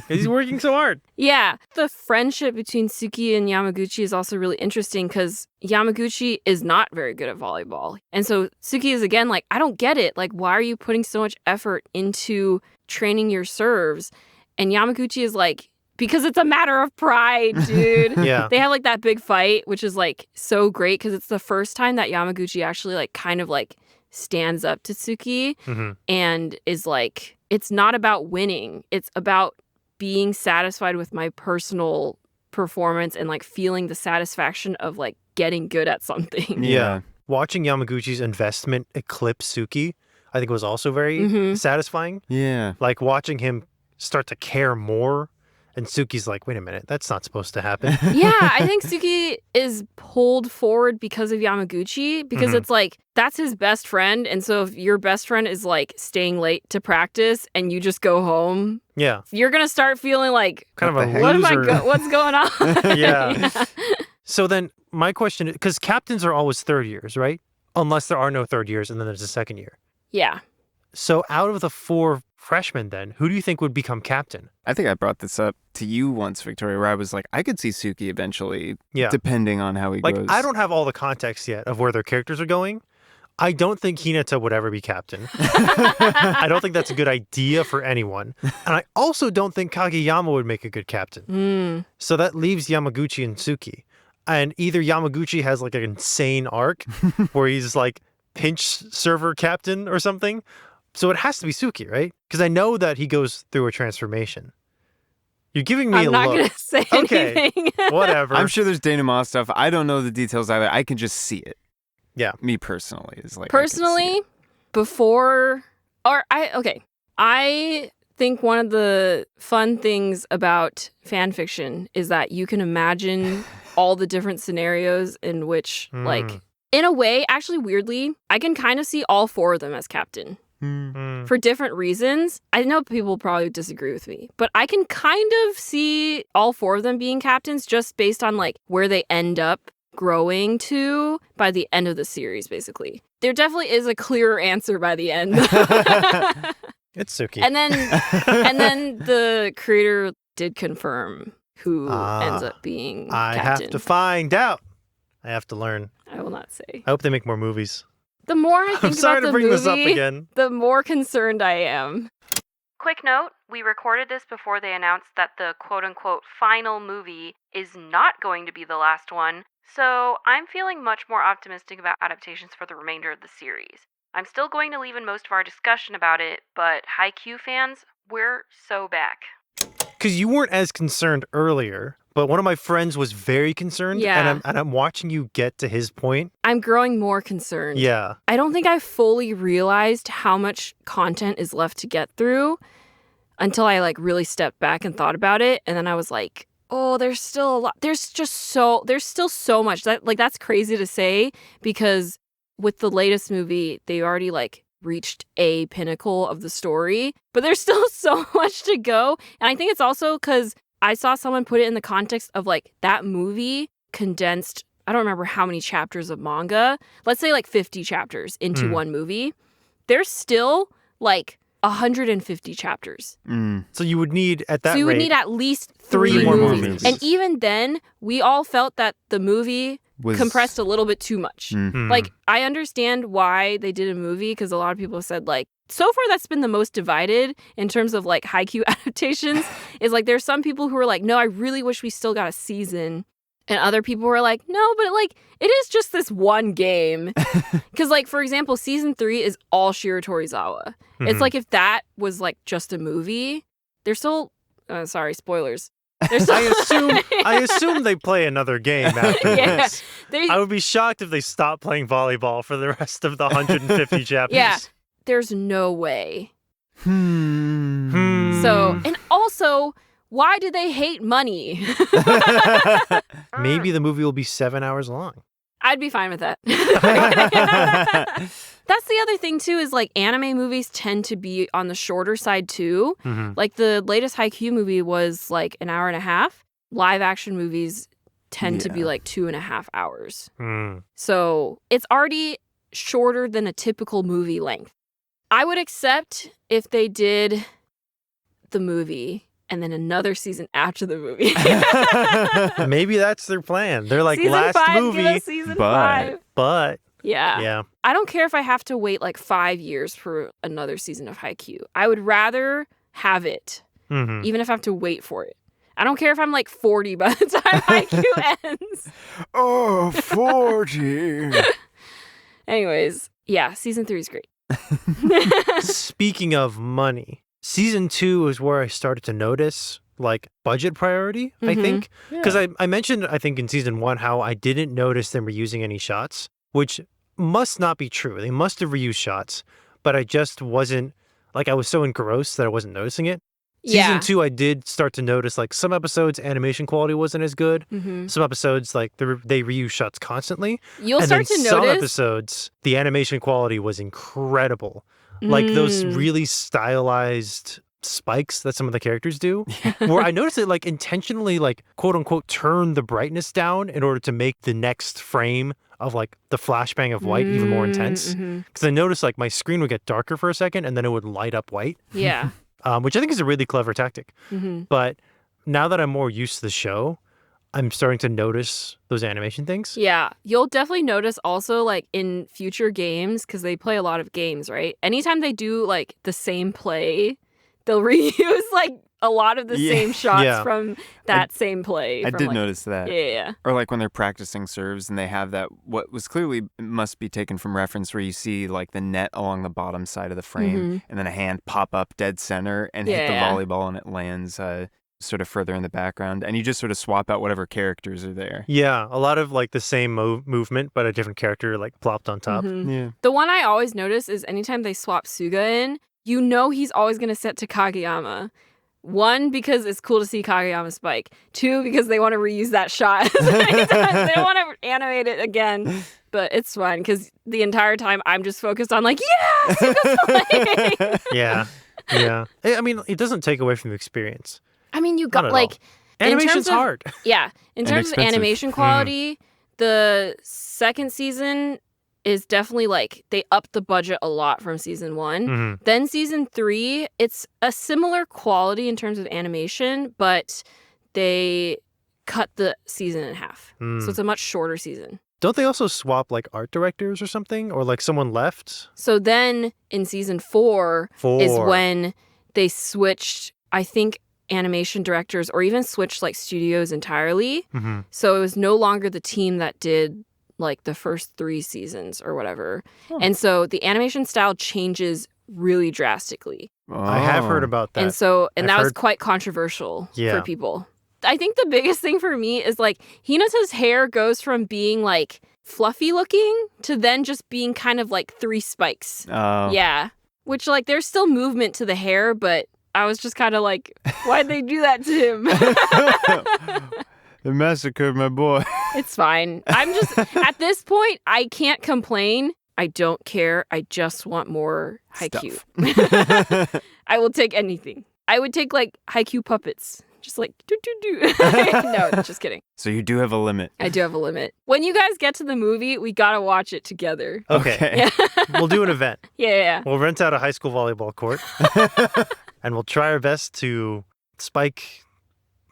He's working so hard. Yeah. The friendship between Suki and Yamaguchi is also really interesting because Yamaguchi is not very good at volleyball. And so Suki is again like, I don't get it. Like, why are you putting so much effort into training your serves? And Yamaguchi is like, because it's a matter of pride, dude. They have like that big fight, which is like so great because it's the first time that Yamaguchi actually like kind of like stands up to Suki and is like, it's not about winning. It's about being satisfied with my personal performance and like feeling the satisfaction of like getting good at something. Yeah. Watching Yamaguchi's investment eclipse Suki, I think was also very satisfying. Yeah. Like watching him start to care more. And Suki's like, wait a minute, that's not supposed to happen. Yeah, I think Suki is pulled forward because of Yamaguchi, because it's like, that's his best friend. And so if your best friend is like staying late to practice and you just go home, you're going to start feeling like, kind of a loser. What's going on? Yeah. So then my question is, because captains are always third years, right? Unless there are no third years and then there's a second year. Yeah. So out of the 4 freshmen then, who do you think would become captain? I think I brought this up to you once, Victoria, where I was like, I could see Suki eventually, depending on how he goes. I don't have all the context yet of where their characters are going. I don't think Hinata would ever be captain. I don't think that's a good idea for anyone. And I also don't think Kageyama would make a good captain. So that leaves Yamaguchi and Suki. And either Yamaguchi has like an insane arc where he's like pinch server captain or something. So it has to be Suki, right? Because I know that he goes through a transformation. You're giving me a look. I'm not going to say anything. Whatever. I'm sure there's denouement stuff. I don't know the details either. I can just see it. Yeah. Me personally is like. Personally, I think one of the fun things about fan fiction is that you can imagine all the different scenarios in which, like, in a way, actually weirdly, I can kind of see all 4 of them as captain. For different reasons. I know people probably disagree with me, but I can kind of see all 4 of them being captains just based on like where they end up growing to by the end of the series, basically. There definitely is a clearer answer by the end. It's Suki. And then the creator did confirm who ends up being captain. I have to find out. I have to learn. I will not say. I hope they make more movies. The more I think about the movie, this up again. The more concerned I am. Quick note, we recorded this before they announced that the quote-unquote final movie is not going to be the last one, so I'm feeling much more optimistic about adaptations for the remainder of the series. I'm still going to leave in most of our discussion about it, but Haikyuu fans, we're so back. Because you weren't as concerned earlier, but one of my friends was very concerned, and I'm watching you get to his point. I'm growing more concerned. Yeah. I don't think I fully realized how much content is left to get through until I like really stepped back and thought about it, and then I was like, oh, there's still a lot. There's still so much. That's crazy to say, because with the latest movie, they already like reached a pinnacle of the story, but there's still so much to go. And I think it's also because I saw someone put it in the context of like that movie condensed, I don't remember how many chapters of manga, let's say like 50 chapters into one movie. There's still like 150 chapters. So you would need at that So you would rate, need at least 3 more movies. And even then, we all felt that the movie compressed a little bit too much. Like, I understand why they did a movie, because a lot of people said, like, so far that's been the most divided in terms of, like, Haikyuu adaptations, is, like, there's some people who are like, no, I really wish we still got a season. And other people were like, no, but, like, it is just this one game. Because, like, for example, season 3 is all Shiro Torizawa. It's like if that was, like, just a movie, they're still... sorry, spoilers. I assume they play another game after this. Yeah, I would be shocked if they stopped playing volleyball for the rest of the 150 chapters. Yeah, there's no way. So, and also, why do they hate money? Maybe the movie will be 7 hours long. I'd be fine with that. That's the other thing, too, is like anime movies tend to be on the shorter side, too. Like the latest Haikyuu movie was like an hour and a half. Live action movies tend to be like 2.5 hours. So it's already shorter than a typical movie length. I would accept if they did the movie and then another season after the movie. Maybe that's their plan. They're like, season last 5, movie, give us season 5. But yeah. I don't care if I have to wait like 5 years for another season of Haikyuu. I would rather have it, even if I have to wait for it. I don't care if I'm like 40 by the time Haikyuu ends. Oh, 40. Anyways, yeah, season 3 is great. Speaking of money, season 2 is where I started to notice like budget priority, I think. Because I mentioned, I think in season 1, how I didn't notice them reusing any shots, which must not be true. They must have reused shots, but I just wasn't, like I was so engrossed that I wasn't noticing it. Season 2, I did start to notice like some episodes animation quality wasn't as good. Some episodes like they reuse shots constantly. You'll start to notice. Some episodes the animation quality was incredible. Like those really stylized spikes that some of the characters do, where I noticed it like intentionally like quote unquote turn the brightness down in order to make the next frame of like the flashbang of white even more intense. Because I noticed like my screen would get darker for a second and then it would light up white. Yeah. Which I think is a really clever tactic. But now that I'm more used to the show, I'm starting to notice those animation things. Yeah. You'll definitely notice also like in future games, because they play a lot of games, right? Anytime they do like the same play, they'll reuse like a lot of the same shots from that same play. I did notice that. Yeah. Or like when they're practicing serves and they have that, what was clearly must be taken from reference, where you see like the net along the bottom side of the frame and then a hand pop up dead center and hit the volleyball and it lands sort of further in the background. And you just sort of swap out whatever characters are there. Yeah, a lot of like the same movement, but a different character like plopped on top. Yeah. The one I always notice is anytime they swap Suga in, you know he's always going to set to Kageyama. 1, because it's cool to see Kageyama spike. 2, because they want to reuse that shot. They don't want to animate it again. But it's fine, because the entire time I'm just focused on like, yeah, Suga's playing. Yeah. I mean, it doesn't take away from the experience. I mean, you got like... Animation's hard. Yeah. In terms of animation quality, the second season is definitely like they upped the budget a lot from season 1. Then season 3, it's a similar quality in terms of animation, but they cut the season in half. So it's a much shorter season. Don't they also swap like art directors or something? Or like someone left? So then in season 4 is when they switched, I think, animation directors, or even switched like studios entirely. So it was no longer the team that did like the first 3 seasons or whatever. And so the animation style changes really drastically. I have heard about that. And that was quite controversial for people. I think the biggest thing for me is like Hinata's hair goes from being like fluffy looking to then just being kind of like 3 spikes. Yeah. Which like there's still movement to the hair, but I was just kind of like, why'd they do that to him? They massacred my boy. It's fine. I'm just, at this point, I can't complain. I don't care. I just want more Haikyuu. I will take anything. I would take like Haikyuu puppets. Just like, do. No, just kidding. So you do have a limit. I do have a limit. When you guys get to the movie, we gotta watch it together. Okay. Yeah. We'll do an event. Yeah. We'll rent out a high school volleyball court. And we'll try our best to spike,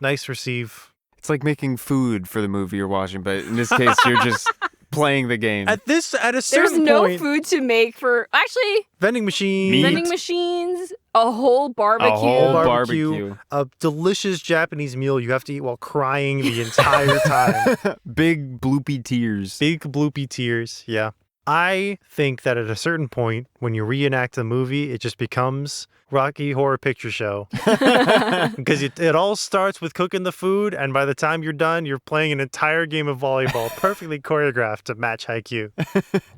nice receive. It's like making food for the movie you're watching, but in this case, you're just playing the game. At a certain There's no point, food to make for, actually, vending machines, a whole barbecue. A delicious Japanese meal you have to eat while crying the entire time. Big bloopy tears. Yeah. I think that at a certain point, when you reenact the movie, it just becomes Rocky Horror Picture Show. Because it all starts with cooking the food, and by the time you're done, you're playing an entire game of volleyball, perfectly choreographed to match Haikyuu.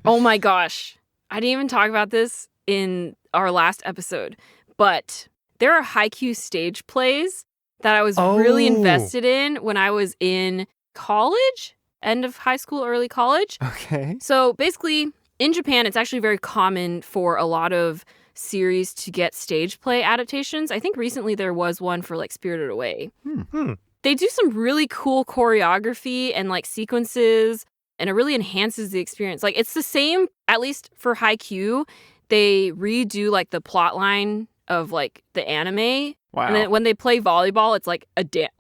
Oh my gosh. I didn't even talk about this in our last episode, but there are Haikyuu stage plays that I was really invested in when I was in college. End of high school, early college. Okay. So basically, in Japan, it's actually very common for a lot of series to get stage play adaptations. I think recently there was one for like Spirited Away. They do some really cool choreography and like sequences, and it really enhances the experience. Like it's the same, at least for Haikyuu, they redo like the plot line of like the anime. Wow. And then when they play volleyball, it's like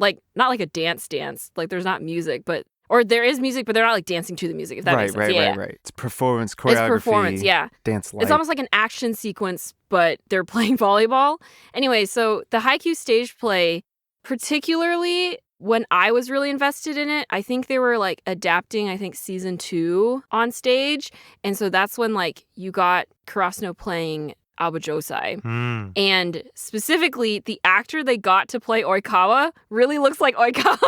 like not like a dance. Like there's not music, or there is music, but they're not like dancing to the music, if that makes sense. Right. It's performance, choreography. It's performance, yeah. Dance light. It's almost like an action sequence, but they're playing volleyball. Anyway, so the Haikyuu stage play, particularly when I was really invested in it, I think they were like adapting, season 2 on stage. And so that's when like you got Karasuno playing Abujosai. And specifically, the actor they got to play Oikawa really looks like Oikawa.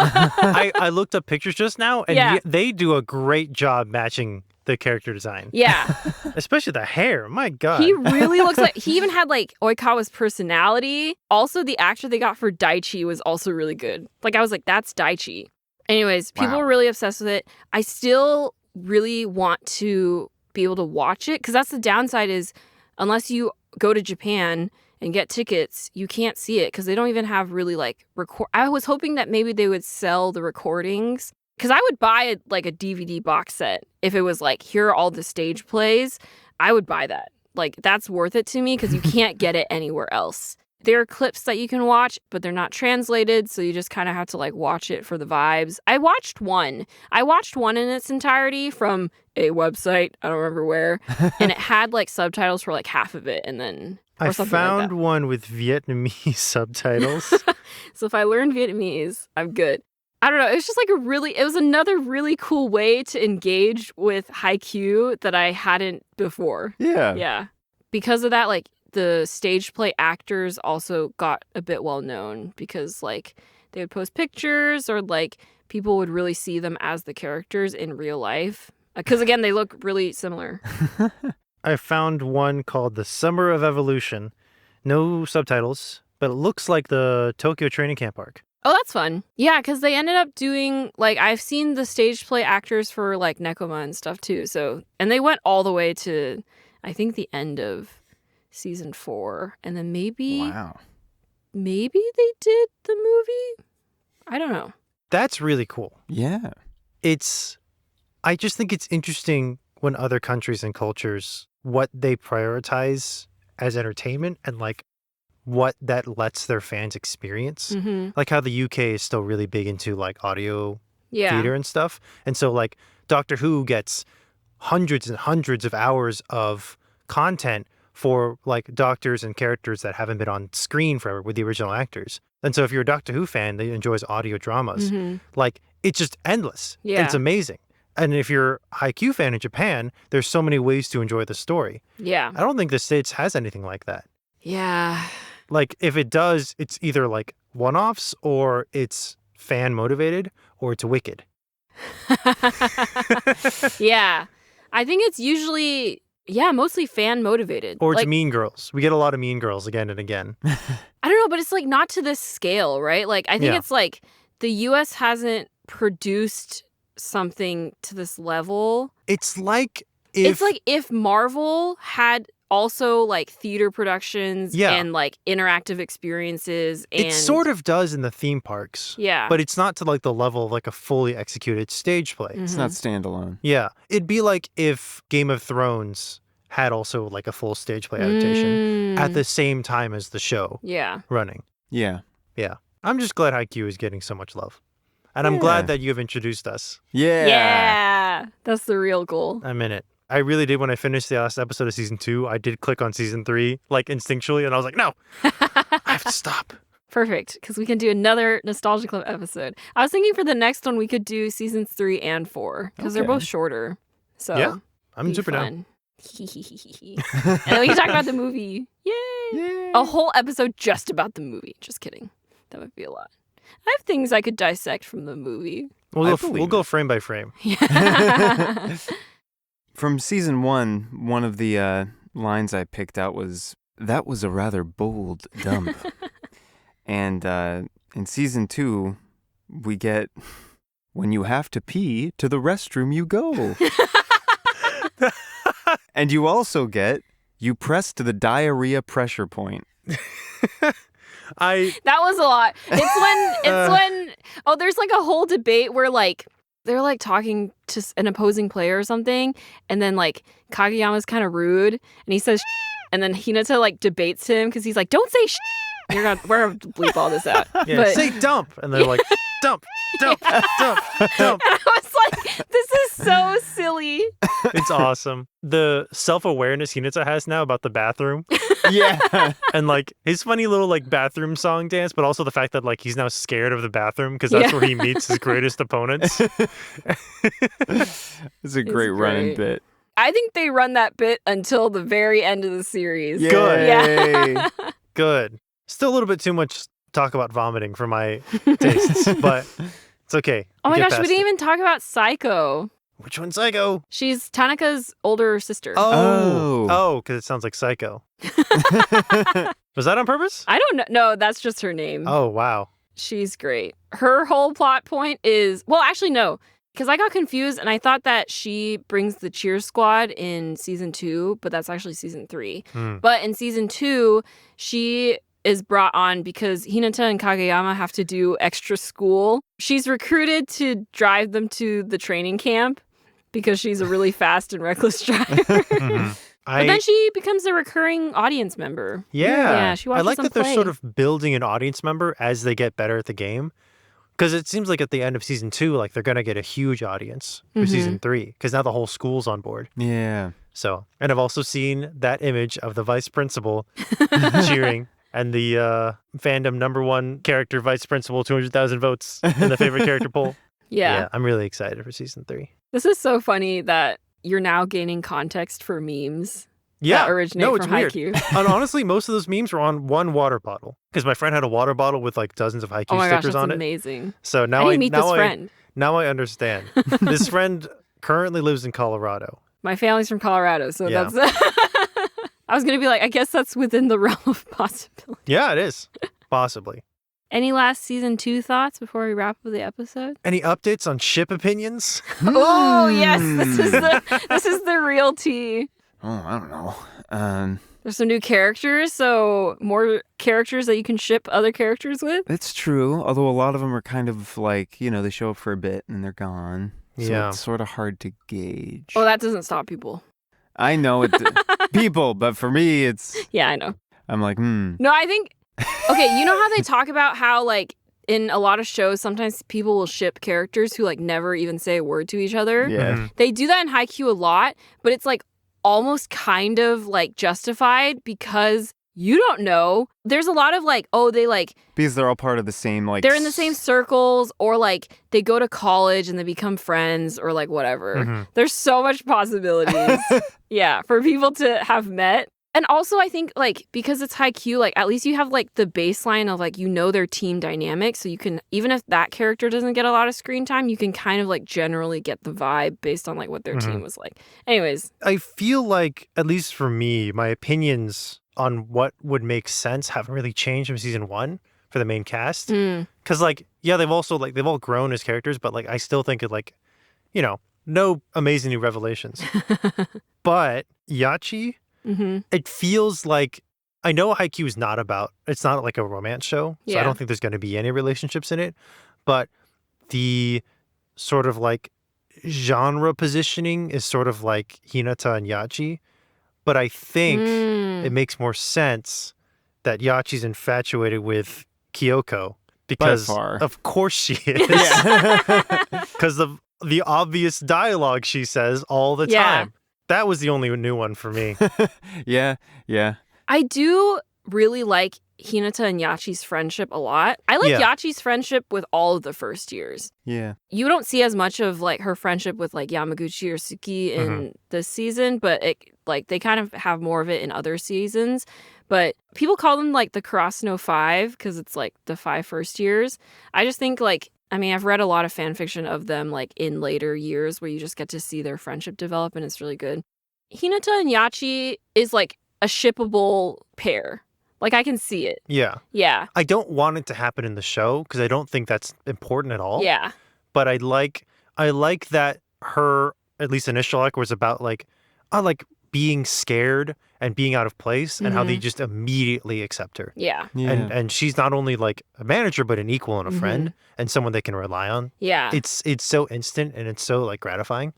I looked up pictures just now, and they do a great job matching the character design. Yeah. Especially the hair. My God. He really looks like... He even had, like, Oikawa's personality. Also, the actor they got for Daichi was also really good. Like, I was like, that's Daichi. Anyways, people were really obsessed with it. I still really want to be able to watch it, because that's the downside is unless you go to Japan and get tickets, you can't see it because they don't even have really like I was hoping that maybe they would sell the recordings, because I would buy a DVD box set if it was like, here are all the stage plays. I would buy that. Like, that's worth it to me because you can't get it anywhere else. There are clips that you can watch, but they're not translated, so you just kind of have to like watch it for the vibes. I watched one in its entirety from a website, I don't remember where, and it had like subtitles for like half of it, and then I found one with Vietnamese subtitles. So if I learn Vietnamese, I'm good. I don't know. It was just like it was another really cool way to engage with Haikyuu that I hadn't before. Yeah. Yeah. Because of that, like, the stage play actors also got a bit well known because like they would post pictures, or like people would really see them as the characters in real life. Because again, they look really similar. I found one called The Summer of Evolution. No subtitles, but it looks like the Tokyo training camp arc. Oh, that's fun. Yeah, because they ended up doing, like, I've seen the stage play actors for like Nekoma and stuff too. So, and they went all the way to, I think, the end of season 4, and then maybe they did the movie. I don't know. That's really cool. Yeah. I just think it's interesting when other countries and cultures, what they prioritize as entertainment and like what that lets their fans experience. Like how the UK is still really big into like audio theater and stuff. And so like Doctor Who gets hundreds and hundreds of hours of content for like doctors and characters that haven't been on screen forever with the original actors. And so if you're a Doctor Who fan that enjoys audio dramas, like it's just endless. Yeah. It's amazing. And if you're a Haikyuu fan in Japan, there's so many ways to enjoy the story. Yeah. I don't think the States has anything like that. Yeah. Like if it does, it's either like one-offs or it's fan motivated or it's wicked. Yeah. I think it's usually... Yeah, mostly fan motivated. Or it's like, Mean Girls. We get a lot of Mean Girls again and again. I don't know, but it's like not to this scale, right? Like I think it's like the US hasn't produced something to this level. It's like if Marvel had also like theater productions and like interactive experiences, and it sort of does in the theme parks. Yeah. But it's not to like the level of like a fully executed stage play. It's not standalone. Yeah. It'd be like if Game of Thrones had also like a full stage play adaptation at the same time as the show running. Yeah. Yeah. I'm just glad Haikyuu is getting so much love. And I'm glad that you have introduced us. Yeah. Yeah. That's the real goal. I'm in it. I really did. When I finished the last episode of season 2, I did click on season 3, like instinctually, and I was like, no, I have to stop. Perfect, because we can do another Nostalgia Club episode. I was thinking for the next one, we could do seasons 3 and 4, because they're both shorter. So yeah, I'm super down. And then we can talk about the movie. Yay! A whole episode just about the movie. Just kidding. That would be a lot. I have things I could dissect from the movie. We'll go frame by frame. From season 1, one of the lines I picked out was, "That was a rather bold dump." And in season 2, we get, "When you have to pee, to the restroom you go." And you also get, "You press to the diarrhea pressure point." That was a lot. It's when there's like a whole debate where like they're like talking to an opposing player or something, and then like Kageyama's kind of rude and he says and then Hinata like debates him because he's like, "Don't say we're gonna bleep all this out." Yeah, but, say dump, and they're like, dump, dump, dump, dump. And I was like, this is so silly. It's awesome. The self-awareness Hinata has now about the bathroom. Yeah. And like his funny little like bathroom song dance, but also the fact that like he's now scared of the bathroom because that's where he meets his greatest opponents. It's a great running bit. I think they run that bit until the very end of the series. Yay. Good. Yeah. Good. Still a little bit too much talk about vomiting for my tastes, but it's okay. Oh my gosh, we didn't even talk about Psycho. Which one's Psycho? She's Tanaka's older sister. Oh, because it sounds like Psycho. Was that on purpose? I don't know. No, that's just her name. Oh, wow. She's great. Her whole plot point is, well, actually, no, because I got confused and I thought that she brings the cheer squad in season 2, but that's actually season 3. But in season 2, she is brought on because Hinata and Kageyama have to do extra school. She's recruited to drive them to the training camp because she's a really fast and reckless driver. But then she becomes a recurring audience member. Yeah. She watches I like them that they're play. sort of building an audience member as they get better at the game. Because it seems like at the end of season 2, like they're going to get a huge audience for season 3. Because now the whole school's on board. Yeah. So, and I've also seen that image of the vice principal cheering. And the fandom #1 character, vice principal, 200,000 votes in the favorite character poll. Yeah. I'm really excited for season 3. This is so funny that you're now gaining context for memes Yeah. that originate it's from weird. Haikyuu. And honestly, most of those memes were on one water bottle. Because my friend had a water bottle with like dozens of Haikyuu Oh my gosh, stickers that's on it. amazing. So now How do you meet this friend? Now I understand. This friend currently lives in Colorado. My family's from Colorado, so Yeah. that's... I was going to be like, I guess that's within the realm of possibility. Yeah, it is. Possibly. Any last season 2 thoughts before we wrap up the episode? Any updates on ship opinions? Oh, yes. This is the real tea. Oh, I don't know. There's some new characters, so more characters that you can ship other characters with. It's true, although a lot of them are kind of like, they show up for a bit and they're gone. So Yeah. it's sort of hard to gauge. Oh, that doesn't stop people. I know it, people, but for me, it's... Yeah, I know. I'm like, No, I think... Okay, you know how they talk about how, like, in a lot of shows, sometimes people will ship characters who, like, never even say a word to each other? Yeah. They do that in Haikyuu a lot, but it's, like, almost kind of, like, justified because you don't know. There's a lot of, like, they, like... Because they're all part of the same, like... They're in the same circles, or, like, they go to college and they become friends, or, like, whatever. There's so much possibilities. Yeah, for people to have met. And also, I think, like, because it's Haikyuu, like, at least you have, like, the baseline of, like, their team dynamic. So you can, even if that character doesn't get a lot of screen time, you can kind of, like, generally get the vibe based on, like, what their team was like. Anyways. I feel like, at least for me, my opinions on what would make sense haven't really changed from season 1 for the main cast. Because, like, yeah, they've all grown as characters, but, like, I still think it, like, no amazing new revelations. But Yachi... It feels like, I know Haikyuu is it's not like a romance show, so I don't think there's going to be any relationships in it, but the sort of like genre positioning is sort of like Hinata and Yachi, but I think it makes more sense that Yachi's infatuated with Kyoko because of course she is. Because of the obvious dialogue she says all the time. That was the only new one for me. Yeah. I do really like Hinata and Yachi's friendship a lot. I like Yachi's friendship with all of the first years. Yeah. You don't see as much of like her friendship with like Yamaguchi or Suki in this season, but they kind of have more of it in other seasons. But people call them like the Kurasuno 5 because it's like the 5 first years. I just think I've read a lot of fan fiction of them like in later years where you just get to see their friendship develop and it's really good. Hinata and Yachi is like a shippable pair. Like I can see it. Yeah. Yeah. I don't want it to happen in the show because I don't think that's important at all. Yeah. But I like that her at least initial arc was about like being scared and being out of place and how they just immediately accept her. Yeah. And she's not only like a manager, but an equal and a friend and someone they can rely on. Yeah. It's so instant and it's so like gratifying.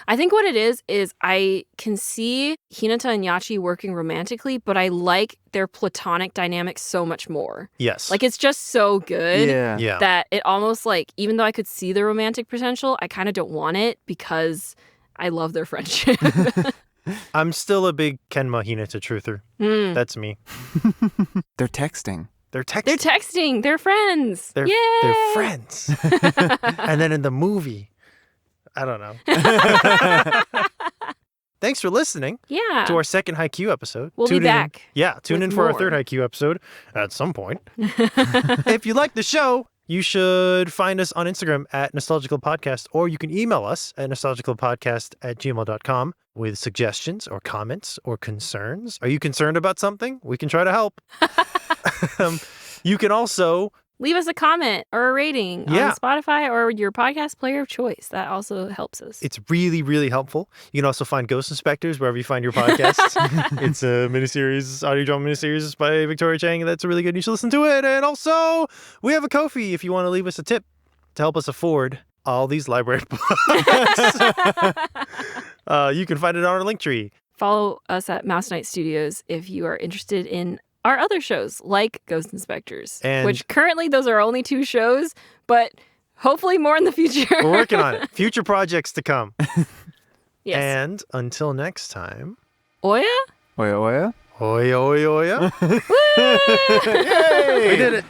I think what it is I can see Hinata and Yachi working romantically, but I like their platonic dynamic so much more. Yes. Like it's just so good Yeah. that it almost like, even though I could see the romantic potential, I kind of don't want it because I love their friendship. I'm still a big Kenma Hinata truther. That's me. They're texting. They're texting. They're texting. They're friends. They're friends. And then in the movie, I don't know. thanks for listening to our second Haikyuu episode. We'll be back. Tune in for our third Haikyuu episode at some point. If you like the show, you should find us on Instagram at nostalgicalpodcast, or you can email us at nostalgicalpodcast@gmail.com with suggestions or comments or concerns. Are you concerned about something? We can try to help. You can also leave us a comment or a rating on Spotify or your podcast player of choice. That also helps us. It's really, really helpful. You can also find Ghost Inspectors wherever you find your podcasts. It's a audio drama miniseries by Victoria Cheng. That's really good. You should listen to it. And also, we have a Ko-fi if you want to leave us a tip to help us afford all these library books. You can find it on our link tree. Follow us at Mouse Knight Studios if you are interested in our other shows like Ghost Inspectors, which currently those are only 2 shows, but hopefully more in the future. We're working on it. Future projects to come. Yes. And until next time. Oya? Oya, oya. Oya, oya, oya. Woo! Yay! We did it.